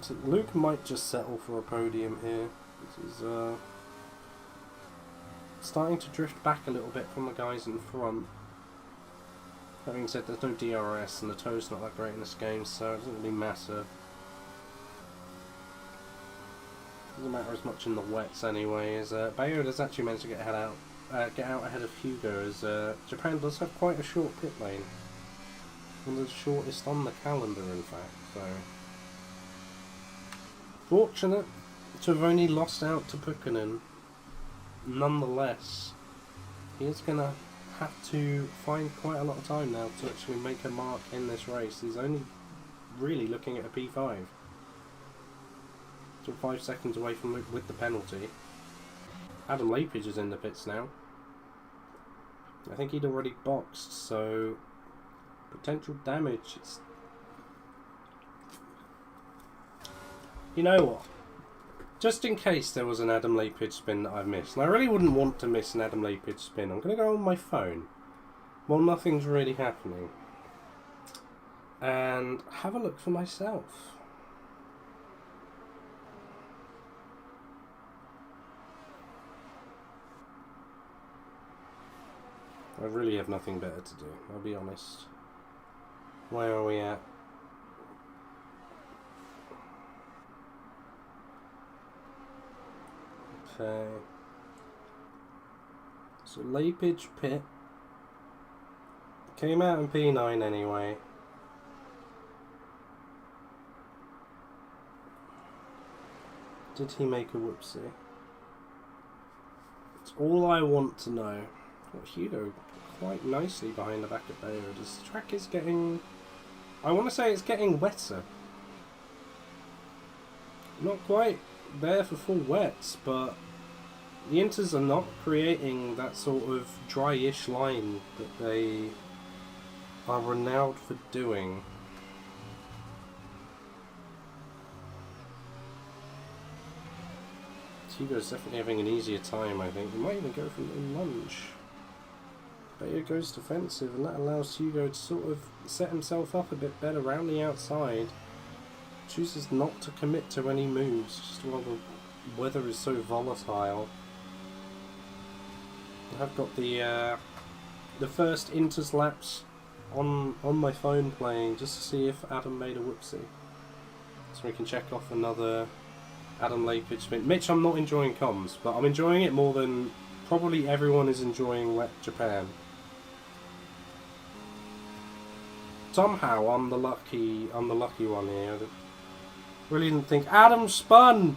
So Luke might just settle for a podium here. This is starting to drift back a little bit from the guys in front. Having said, there's no DRS and the tow's not that great in this game, so it doesn't really matter. Doesn't matter as much in the wets anyway, as Bayode has actually managed to get out ahead of Hugo, as Japan does have quite a short pit lane. One of the shortest on the calendar, in fact, so fortunate to have only lost out to Pukkinen. Nonetheless, he is going to have to find quite a lot of time now to actually make a mark in this race. He's only really looking at a P5. So 5 seconds away from Luke with the penalty. Adam Lapidge is in the pits now. I think he'd already boxed, so potential damage is... You know what? Just in case there was an Adam Lepage spin that I've missed, and I really wouldn't want to miss an Adam Lepage spin, I'm going to go on my phone while nothing's really happening and have a look for myself. I really have nothing better to do, I'll be honest. Where are we at? Okay. So Lepage Pit came out in P9 anyway. Did he make a whoopsie? It's all I want to know. Got Hugo quite nicely behind the back of Bayer. This track is getting... I want to say it's getting wetter. Not quite there for full wets, but the Inters are not creating that sort of dry-ish line that they are renowned for doing. Hugo's definitely having an easier time, I think. He might even go for a little lunge. Bayer goes defensive, and that allows Hugo to sort of set himself up a bit better around the outside. Chooses not to commit to any moves, just while the weather is so volatile. I've got the first Inters laps on my phone playing, just to see if Adam made a whoopsie. So we can check off another Adam Lepage spin. Mitch, I'm not enjoying comms, but I'm enjoying it more than probably everyone is enjoying Wet Japan. Somehow I'm the lucky one here. I really didn't think Adam spun.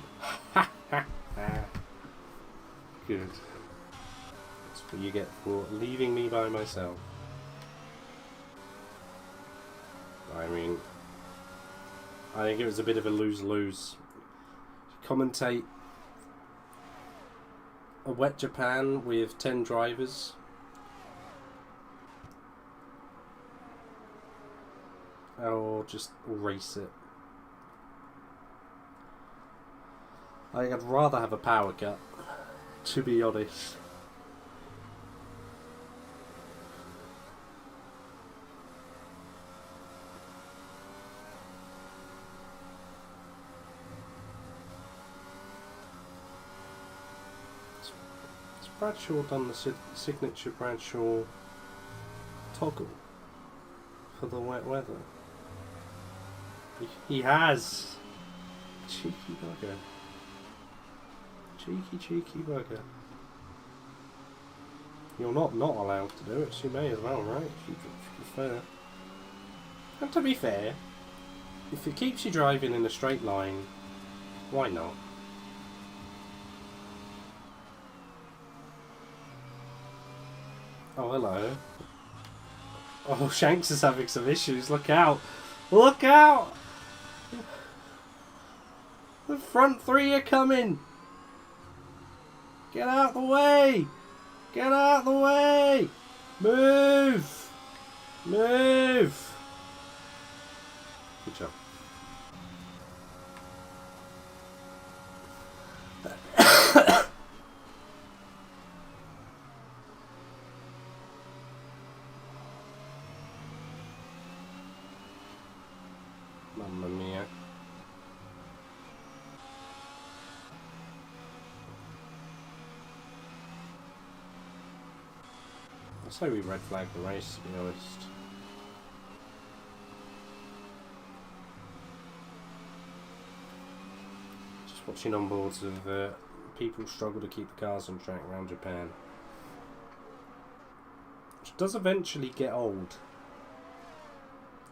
Good. That's what you get for leaving me by myself. I mean, I think it was a bit of a lose-lose. Commentate a Wet Japan with 10 drivers. Or just race it. I think I'd rather have a power cut, to be honest. Has Bradshaw done the signature Bradshaw toggle for the wet weather? He has! Cheeky bugger. Cheeky bugger. You're not allowed to do it, so you may as well, right? If you're fair. And to be fair, if it keeps you driving in a straight line, why not? Oh, hello. Oh, Shanks is having some issues. Look out! Look out! The front three are coming! Get out the way! Get out the way! Move! Move! Good job. Mamma mia. I'll say we red flag the race, to be honest. Just watching on boards of people struggle to keep the cars on track around Japan. Which does eventually get old.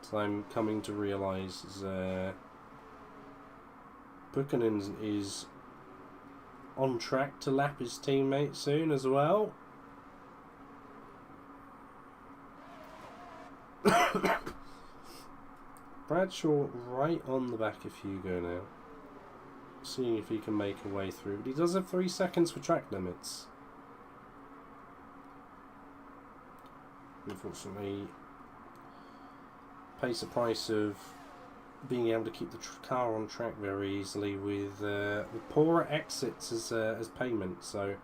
So I'm coming to realise Buchanan is on track to lap his teammate soon as well. Bradshaw right on the back of Hugo now. Seeing if he can make a way through. But he does have 3 seconds for track limits. unfortunately pays the price of being able to keep the car on track very easily with poorer exits as payment. So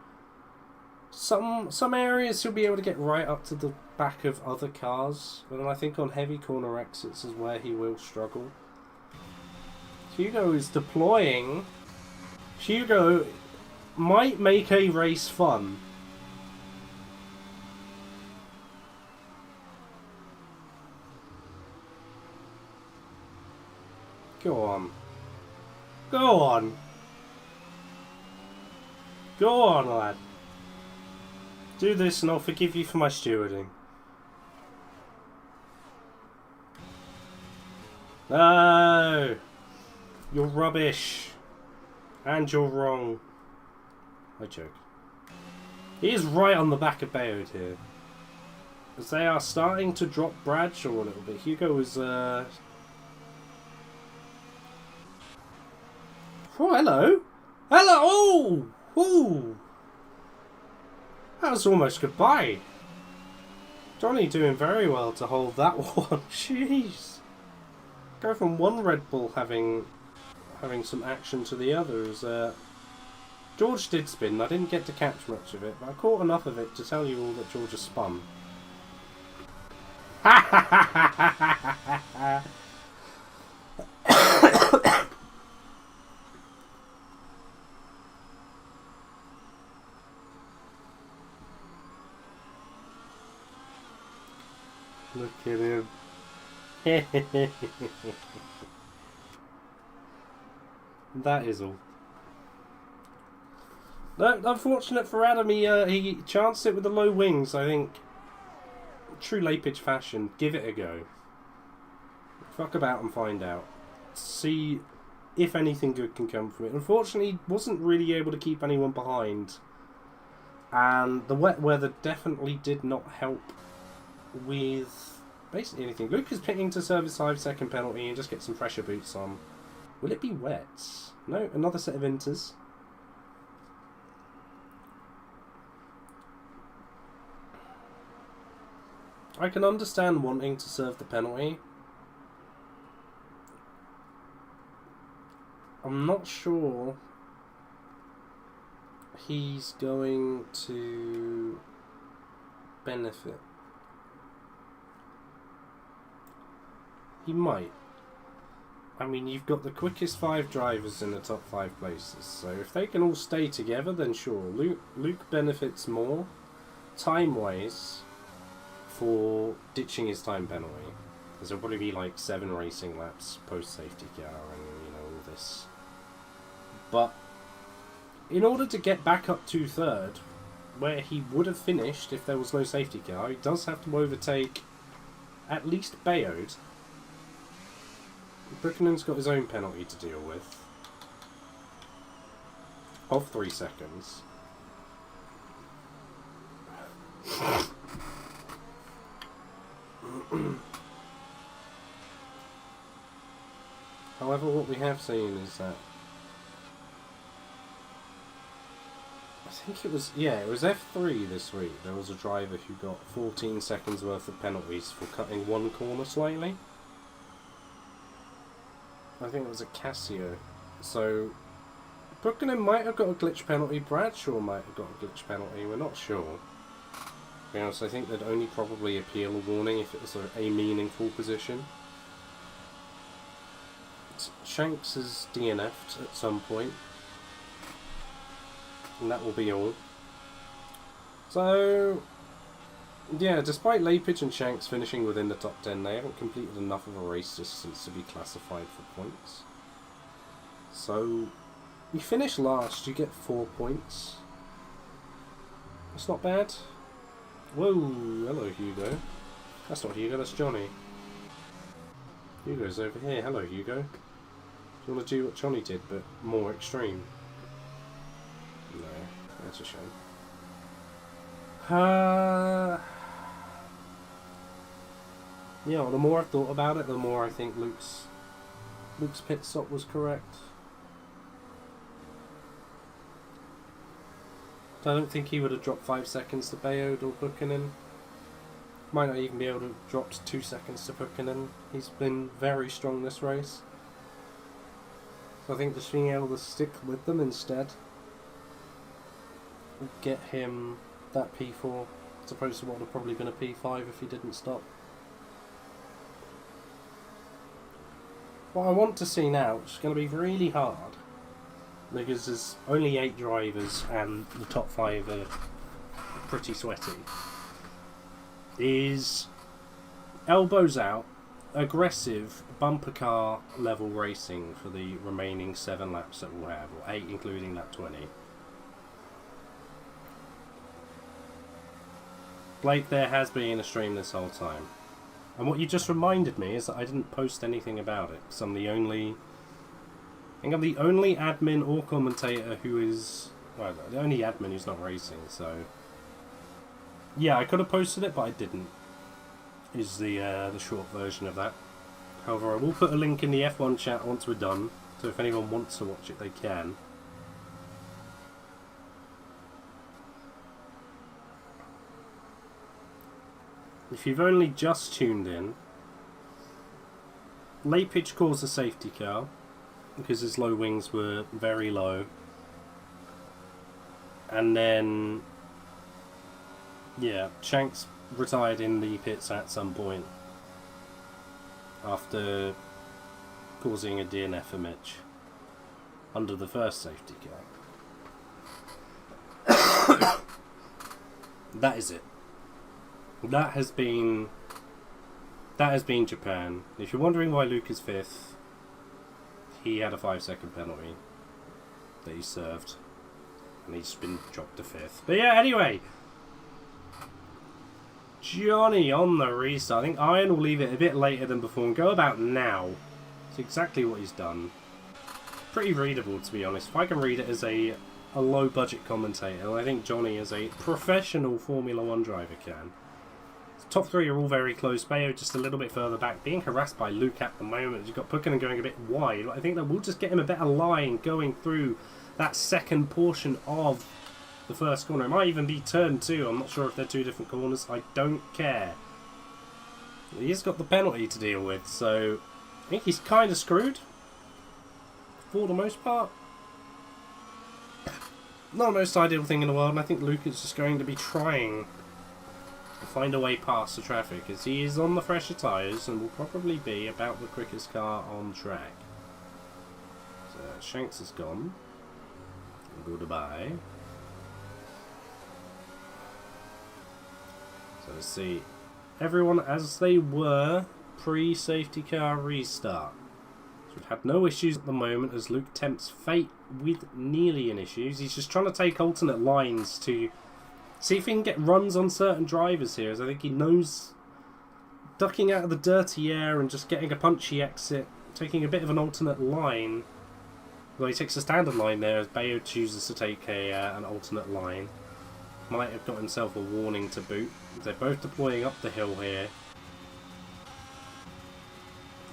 some areas he'll be able to get right up to the back of other cars, but then I think on heavy corner exits is where he will struggle. Hugo is deploying. Hugo might make a race fun. Go on. Go on. Go on, lad. Do this and I'll forgive you for my stewarding. No! You're rubbish. And you're wrong. I joke. He is right on the back of Bayard here. As they are starting to drop Bradshaw a little bit. Hugo is Oh, hello! Hello! Oh! Ooh! That was almost goodbye. Johnny doing very well to hold that one. Jeez. Go from one Red Bull having some action to the others. George did spin. I didn't get to catch much of it, but I caught enough of it to tell you all that George has spun. Ha ha ha ha ha ha ha! Look at him. That is all. No, unfortunate for Adam, he chanced it with the low wings, I think. True Lapage fashion, give it a go. Fuck about and find out. See if anything good can come from it. Unfortunately, he wasn't really able to keep anyone behind. And the wet weather definitely did not help with basically anything. Luke is picking to serve his 5-second penalty and just get some pressure boots on. Will it be wet? No, another set of inters. I can understand wanting to serve the penalty. I'm not sure he's going to benefit. He might. I mean, you've got the quickest 5 drivers in the top 5 places, so if they can all stay together, then sure. Luke benefits more, time-wise, for ditching his time penalty. Because there'll probably be like 7 racing laps post-safety car and, you know, all this. But in order to get back up to 3rd, where he would have finished if there was no safety car, he does have to overtake at least Bayard. Brickenham's got his own penalty to deal with. Of 3 seconds. However, what we have seen is that I think it was F3 this week. There was a driver who got 14 seconds worth of penalties for cutting one corner slightly. I think it was a Casio. So Buchanan might have got a glitch penalty. Bradshaw might have got a glitch penalty. We're not sure. To be honest, I think they'd only probably appeal a warning if it was a meaningful position. Shanks is DNF'd at some point. And that will be all. So, yeah, despite Lapage and Shanks finishing within the top 10, they haven't completed enough of a race distance to be classified for points. So, you finish last, you get 4 points. That's not bad. Whoa, hello Hugo. That's not Hugo, that's Johnny. Hugo's over here. Hello Hugo. Do you want to do what Johnny did, but more extreme? No, that's a shame. Yeah, well, the more I've thought about it, the more I think Luke's pit stop was correct. I don't think he would have dropped 5 seconds to Bayard or Buchanan. Might not even be able to drop to 2 seconds to Buchanan. He's been very strong this race. So I think just being able to stick with them instead will get him that P4 as opposed to what would have probably been a P5 if he didn't stop. What I want to see now, which is going to be really hard, because there's only 8 drivers and the top 5 are pretty sweaty, is elbows out, aggressive bumper car level racing for the remaining 7 laps that we'll have, or 8 including lap 20. Blake, there has been a stream this whole time. And what you just reminded me is that I didn't post anything about it, because I'm the only... I think I'm the only admin or commentator who is... Well, the only admin who's not racing, so... Yeah, I could have posted it, but I didn't. Is the short version of that. However, I will put a link in the F1 chat once we're done, so if anyone wants to watch it, they can. If you've only just tuned in, Lapidge caused a safety car because his low wings were very low, and then yeah, Shanks retired in the pits at some point after causing a DNF for Mitch under the first safety car. That is it. That has been Japan. If you're wondering why Luke is 5th, he had a 5-second penalty that he served, and he's been dropped to 5th. But yeah, anyway, Johnny on the restart. I think Iron will leave it a bit later than before and go about now. It's exactly what he's done. Pretty readable, to be honest. If I can read it as a low budget commentator, I think Johnny as a professional Formula 1 driver can. Top 3 are all very close. Bayo just a little bit further back, being harassed by Luke at the moment. You've got Buchanan going a bit wide. I think that will just get him a better line going through that second portion of the first corner. It might even be turn 2. I'm not sure if they're 2 different corners. I don't care. He's got the penalty to deal with, so I think he's kind of screwed for the most part. Not the most ideal thing in the world, and I think Luke is just going to be trying to find a way past the traffic, as he is on the fresher tyres and will probably be about the quickest car on track. So Shanks is gone. Goodbye. So let's see. Everyone as they were pre-safety car restart. So we've had no issues at the moment as Luke tempts fate with nearly an issues. He's just trying to take alternate lines to see if he can get runs on certain drivers here, as I think he knows ducking out of the dirty air and just getting a punchy exit, taking a bit of an alternate line. Well, he takes a standard line there as Bayo chooses to take an alternate line. Might have got himself a warning to boot. They're both deploying up the hill here.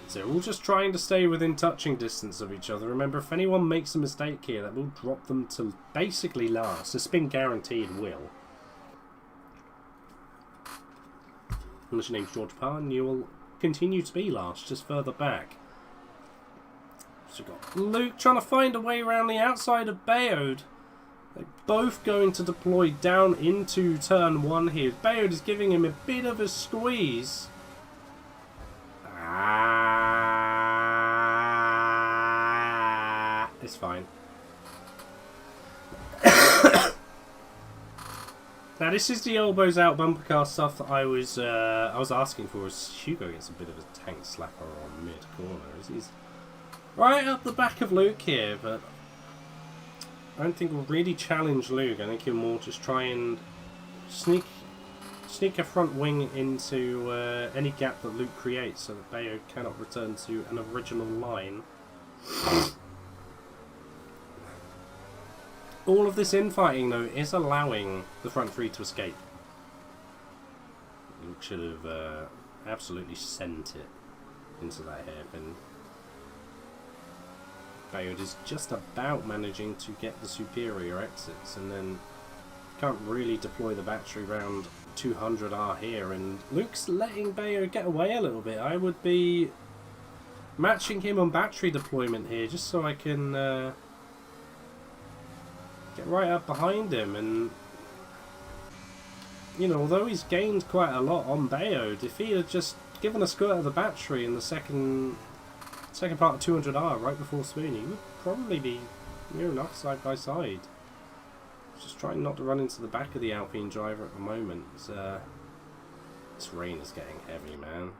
So they're all just trying to stay within touching distance of each other. Remember, if anyone makes a mistake here, that will drop them to basically last. The spin guaranteed will. Unless your name's George Parn, you will continue to be last, just further back. So we've got Luke trying to find a way around the outside of Bayode. They're both going to deploy down into turn 1 here. Bayode is giving him a bit of a squeeze. It's fine. Now this is the elbows out bumper car stuff that I was asking for. As Hugo gets a bit of a tank slapper on mid corner. He's right up the back of Luke here, but I don't think we'll really challenge Luke. I think he'll more just try and sneak a front wing into any gap that Luke creates, so that Bayo cannot return to an original line. All of this infighting, though, is allowing the front 3 to escape. Luke should have absolutely sent it into that hairpin. Bayard is just about managing to get the superior exits, and then can't really deploy the battery round 200R here, and Luke's letting Bayo get away a little bit. I would be matching him on battery deployment here, just so I can get right up behind him. And you know, although he's gained quite a lot on Bayo, if he had just given a squirt of the battery in the second part of 200R right before spooning, he would probably be near enough side by side. Just trying not to run into the back of the Alpine driver at the moment. This rain is getting heavy, man.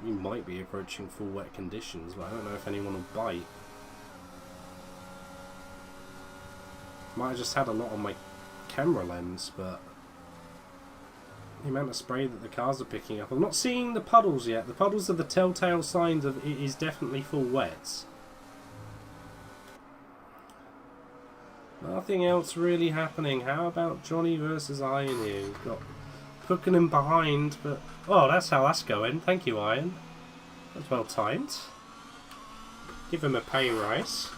We might be approaching full wet conditions, but I don't know if anyone will bite. Might have just had a lot on my camera lens, but the amount of spray that the cars are picking up. I'm not seeing the puddles yet. The puddles are the telltale signs of it is definitely full wet. Nothing else really happening. How about Johnny versus Iron here? We've got Puckanen behind, but... oh, that's how that's going. Thank you, Iron. That's well timed. Give him a pay rise.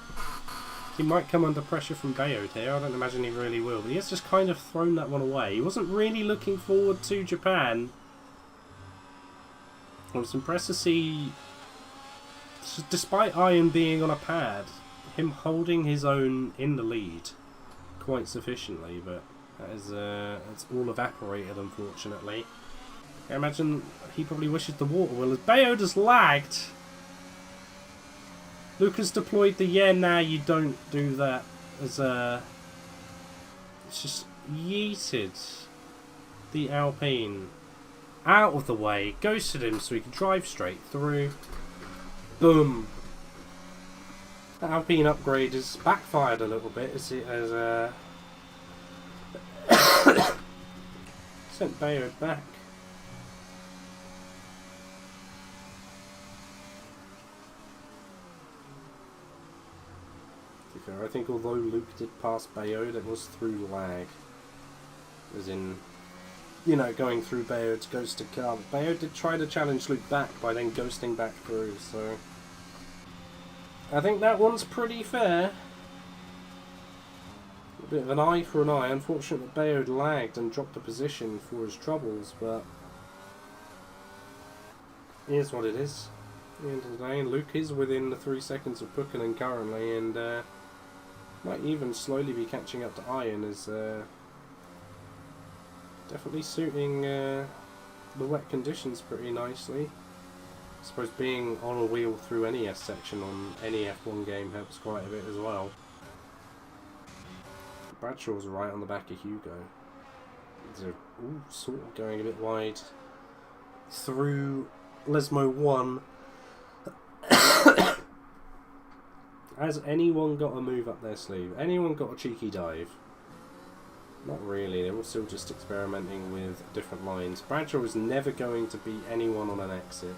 He might come under pressure from Bayard here. I don't imagine he really will. But he has just kind of thrown that one away. He wasn't really looking forward to Japan. I was impressed to see, despite Iron being on a pad, him holding his own in the lead quite sufficiently. But that is, it's all evaporated, unfortunately. I imagine he probably wishes the water will. As Bayard has lagged. Lucas deployed the now you don't do that as it's just yeeted the Alpine out of the way, ghosted him so he could drive straight through. Boom. The Alpine upgrade has backfired a little bit as it has sent Bayard back. I think although Luke did pass Bayard, it was through lag. As in, you know, going through Bayard's ghosted car. But Bayard did try to challenge Luke back by then ghosting back through, so... I think that one's pretty fair. A bit of an eye for an eye. Unfortunate that Bayard lagged and dropped a position for his troubles, but... here's what it is. At the end of the day, and Luke is within the 3 seconds of Puckanen currently, and might even slowly be catching up to Iron, as definitely suiting the wet conditions pretty nicely. I suppose being on a wheel through any S section on any F1 game helps quite a bit as well. Bradshaw's right on the back of Hugo. They're sort of going a bit wide through Lesmo 1. Has anyone got a move up their sleeve? Anyone got a cheeky dive? Not really, they're all still just experimenting with different lines. Bradshaw is never going to beat anyone on an exit.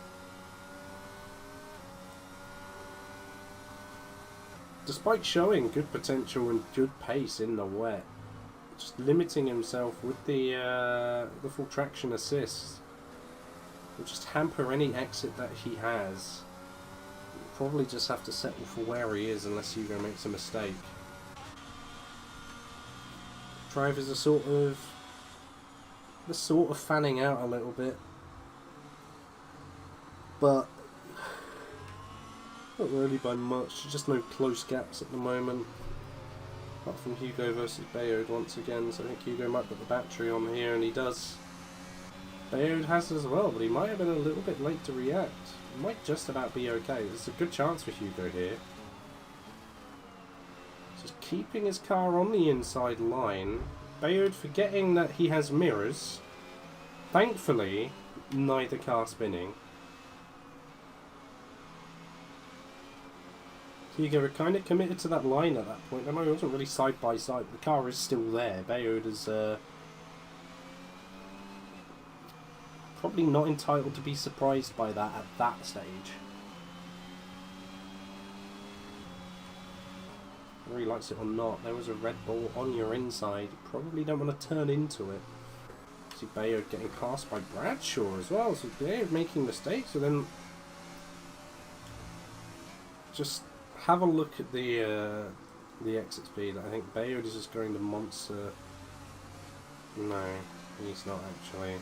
Despite showing good potential and good pace in the wet, just limiting himself with the full traction assist will just hamper any exit that he has. Probably just have to settle for where he is unless Hugo makes a mistake. Drivers are sort of fanning out a little bit, but not really by much. Just no close gaps at the moment, apart from Hugo versus Bayard once again. So I think Hugo might put the battery on here, and he does. Bayard has as well, but he might have been a little bit late to react. Might just about be okay. There's a good chance for Hugo here. Just keeping his car on the inside line. Bayard forgetting that he has mirrors. Thankfully, neither car spinning. Hugo kind of committed to that line at that point. I know he wasn't really side by side. The car is still there. Bayard is probably not entitled to be surprised by that at that stage. Whether he likes it or not, there was a Red Bull on your inside. You probably don't want to turn into it. See Bayard getting passed by Bradshaw as well, so Bayard making mistakes, so then just have a look at the exit speed. I think Bayard is just going to monster No, he's not actually.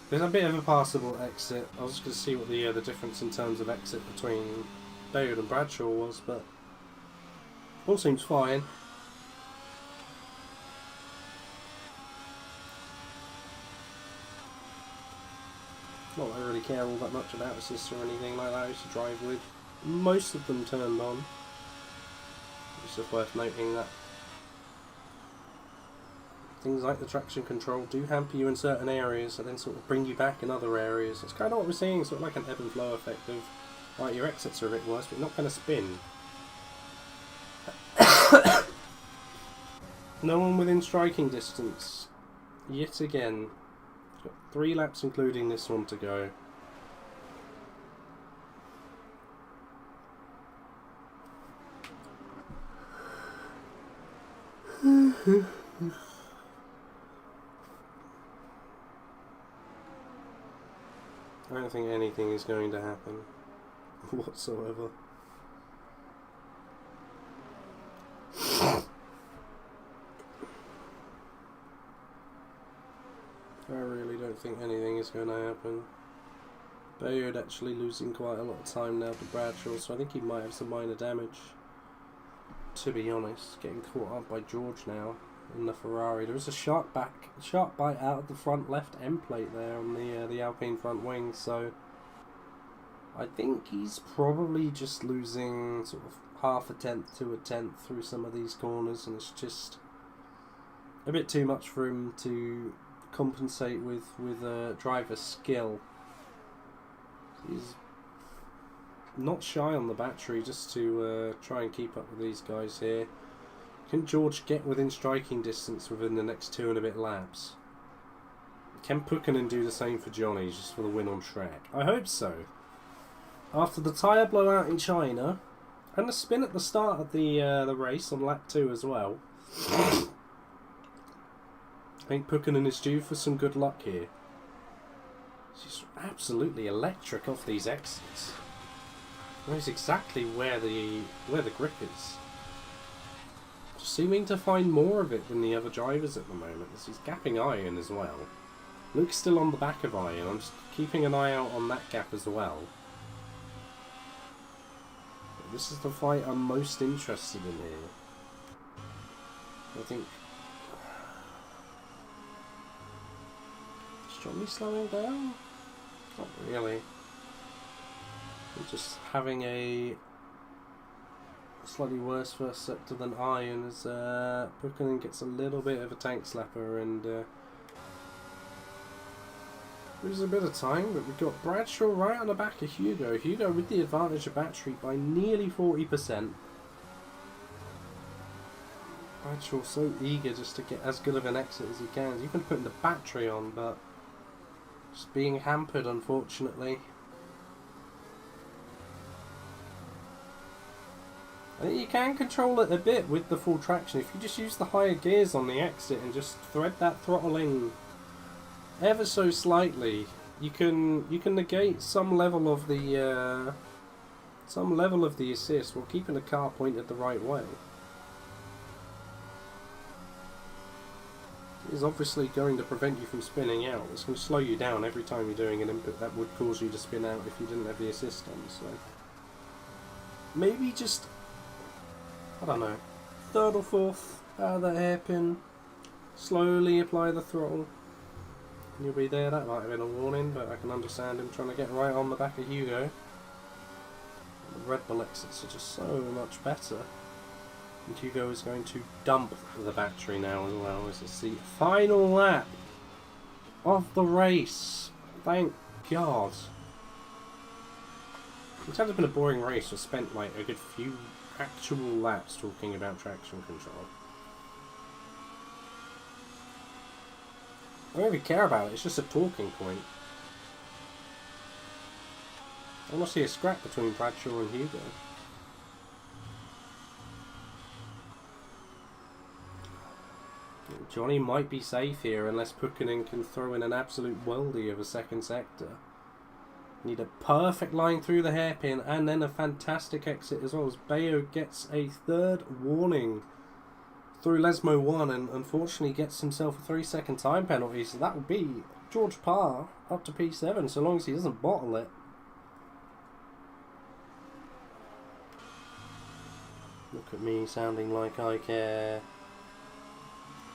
There's a bit of a passable exit. I was just going to see what the difference in terms of exit between Bayard and Bradshaw was, but all seems fine. Not that I really care all that much about assists or anything like that. I used to drive with most of them turned on. It's just worth noting that things like the traction control do hamper you in certain areas and then sort of bring you back in other areas. It's kind of what we're seeing, sort of like an ebb and flow effect of, right, your exits are a bit worse, but you're not going to spin. No one within striking distance. Yet again. Got 3 laps including this one to go. I don't think anything is going to happen whatsoever. I really don't think anything is going to happen. Bayard actually losing quite a lot of time now to Bradshaw, so I think he might have some minor damage. To be honest, getting caught up by George now in the Ferrari. There was a sharp bite out of the front left end plate there on the Alpine front wing, so I think he's probably just losing sort of half a tenth to a tenth through some of these corners, and it's just a bit too much for him to compensate with driver skill. He's not shy on the battery just to try and keep up with these guys here. Can George get within striking distance within the next 2 and a bit laps? Can Pukkanen do the same for Johnny just for the win on track? I hope so. After the tyre blowout in China and the spin at the start of the race on lap 2 as well, I think Pukkanen is due for some good luck here. She's absolutely electric off these exits. Knows exactly where the grip is. Seeming to find more of it than the other drivers at the moment, as he's gapping Iron as well. Luke's still on the back of Iron. I'm just keeping an eye out on that gap as well. But this is the fight I'm most interested in here. I think. Is Johnny slowing down? Not really. He's just having a slightly worse first sector than Iron as Pukkanen gets a little bit of a tank slapper and loses a bit of time, but we've got Bradshaw right on the back of Hugo. Hugo with the advantage of battery by nearly 40%. Bradshaw so eager just to get as good of an exit as he can. He's even putting the battery on, but just being hampered unfortunately. I think you can control it a bit with the full traction. If you just use the higher gears on the exit and just thread that throttling ever so slightly, you can negate some level of the assist while keeping the car pointed the right way. It is obviously going to prevent you from spinning out. It's going to slow you down every time you're doing an input that would cause you to spin out if you didn't have the assist on. So maybe just, I don't know, 3rd or 4th out of the hairpin, slowly apply the throttle, and you'll be there. That might have been a warning, but I can understand him trying to get right on the back of Hugo. The Red Bull exits are just so much better. And Hugo is going to dump the battery now as well, as it's the final lap of the race. Thank God. It's been a boring race. I spent like a good few actual laps talking about traction control. I don't even care about it, it's just a talking point. I want to see a scrap between Bradshaw and Hugo. Johnny might be safe here unless Pukkanen can throw in an absolute worldie of a second sector. Need a perfect line through the hairpin and then a fantastic exit as well, as Bayo gets a 3rd warning through Lesmo 1 and unfortunately gets himself a 3-second time penalty, so that will be George Parr up to P7 so long as he doesn't bottle it. Look at me sounding like I care.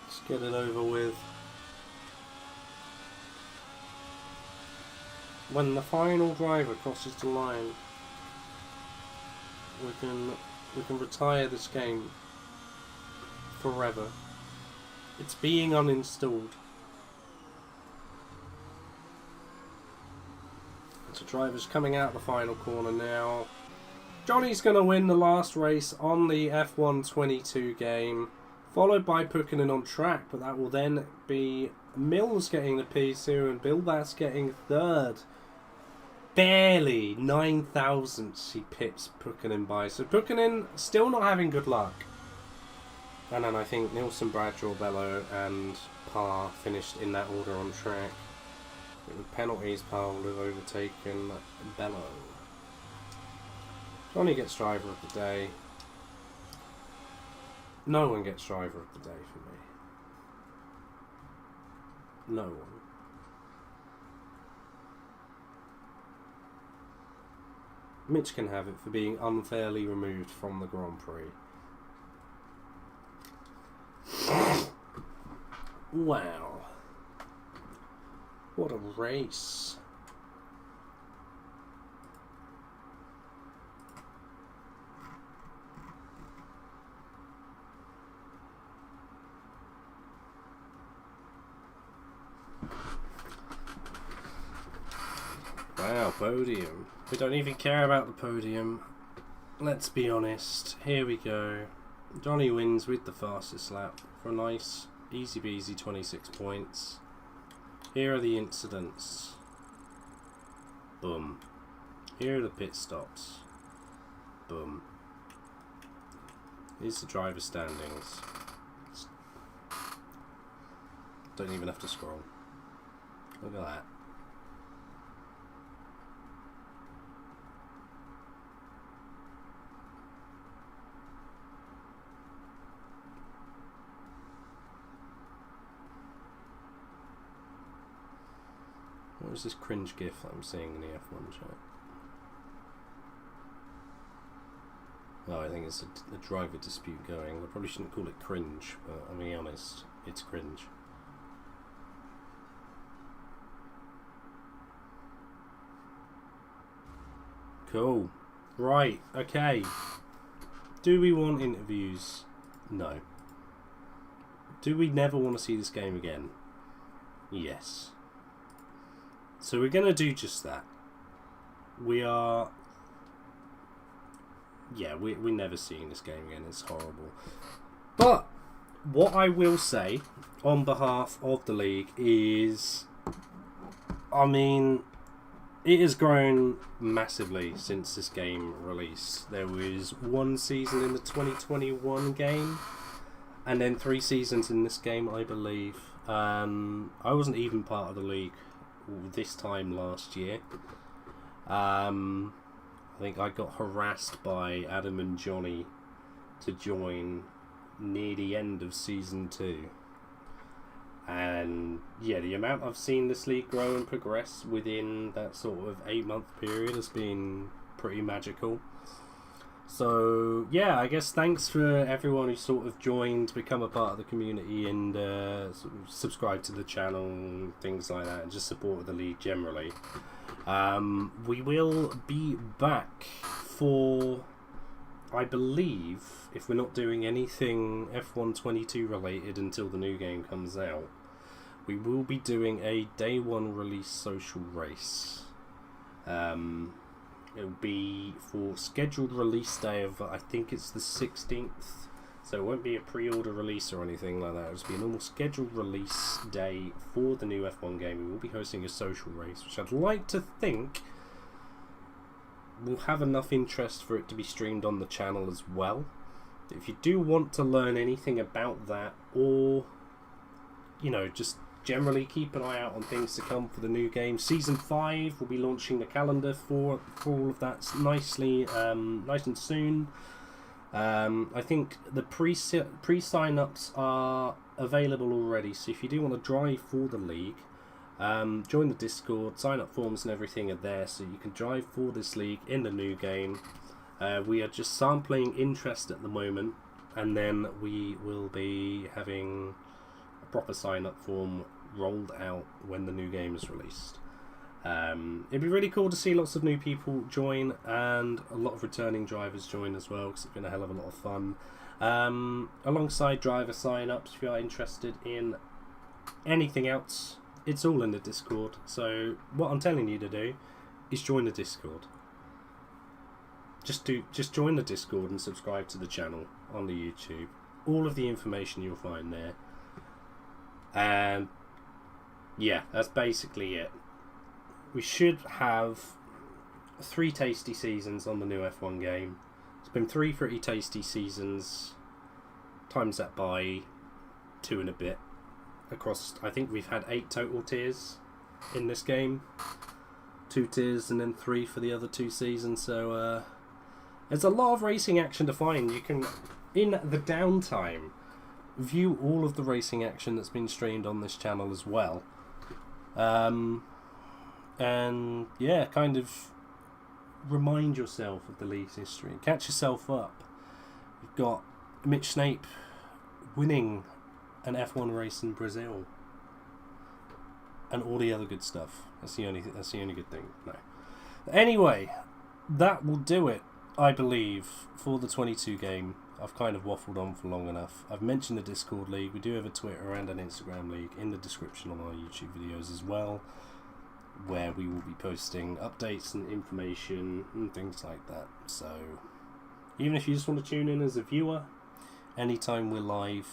Let's get it over with. When the final driver crosses the line, we can retire this game forever. It's being uninstalled. So driver's coming out the final corner now. Johnny's going to win the last race on the F1 22 game, followed by Pukkinen on track, but that will then be Mills getting the P2 and Bill Bass getting third. Barely 9 thousandths he pips Pukkinen by. So Pukkinen still not having good luck. And then I think Nilsson, Bradshaw, Bello and Parr finished in that order on track. With penalties, Parr will have overtaken Bello. Johnny gets driver of the day. No one gets driver of the day for me. No one. Mitch can have it for being unfairly removed from the Grand Prix. Wow. What a race. Wow, podium. We don't even care about the podium. Let's be honest. Here we go. Johnny wins with the fastest lap for a nice, easy peasy 26 points. Here are the incidents. Boom. Here are the pit stops. Boom. Here's the driver standings. Don't even have to scroll. Look at that. What is this cringe gif that I'm seeing in the F1 chat? Oh, I think it's a driver dispute going. I probably shouldn't call it cringe, but I'm being honest, it's cringe. Cool. Right, okay. Do we want interviews? No. Do we never want to see this game again? Yes. So we're going to do just that. We are... Yeah, we're never seeing this game again. It's horrible. But what I will say on behalf of the league is... I mean, it has grown massively since this game released. There was one season in the 2021 game, and then 3 seasons in this game, I believe. I wasn't even part of the league this time last year. I think I got harassed by Adam and Johnny to join near the end of season 2. And yeah, the amount I've seen this league grow and progress within that sort of 8-month period has been pretty magical. So yeah, I guess thanks for everyone who sort of joined, become a part of the community and sort of subscribe to the channel and things like that, and just support the league generally. We will be back for, I believe, if we're not doing anything F1 22 related until the new game comes out, we will be doing a day 1 release social race. It'll be for scheduled release day of, I think it's the 16th, so it won't be a pre-order release or anything like that. It'll just be a normal scheduled release day for the new F1 game. We will be hosting a social race, which I'd like to think will have enough interest for it to be streamed on the channel as well. If you do want to learn anything about that, or, you know, just generally keep an eye out on things to come for the new game. Season 5 will be launching the calendar for all of that nicely, nice and soon. I think the pre-sign-ups are available already, so if you do want to drive for the league, join the Discord, sign-up forms and everything are there, so you can drive for this league in the new game. We are just sampling interest at the moment, and then we will be having a proper sign-up form rolled out when the new game is released. It'd be really cool to see lots of new people join and a lot of returning drivers join as well, because it's been a hell of a lot of fun. Alongside driver sign-ups, if you are interested in anything else, it's all in the Discord. So what I'm telling you to do is join the Discord. Just join the Discord and subscribe to the channel on the YouTube. All of the information you'll find there. And yeah, that's basically it. We should have 3 tasty seasons on the new F1 game. It's been 3 pretty tasty seasons. Times that by 2 and a bit. Across, I think we've had 8 total tiers in this game. 2 tiers and then 3 for the other 2 seasons. So there's a lot of racing action to find. You can, in the downtime, view all of the racing action that's been streamed on this channel as well. And yeah, kind of remind yourself of the league's history. Catch yourself up. You've got Mitch Snape winning an F1 race in Brazil, and all the other good stuff. That's the only good thing. No. Anyway, that will do it, I believe, for the 22 game. I've kind of waffled on for long enough. I've mentioned the Discord league. We do have a Twitter and an Instagram league in the description on our YouTube videos as well, where we will be posting updates and information and things like that. So even if you just want to tune in as a viewer, anytime we're live,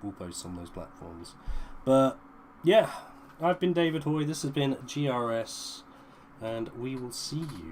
we'll post on those platforms. But yeah, I've been David Hoy, this has been GRS, and we will see you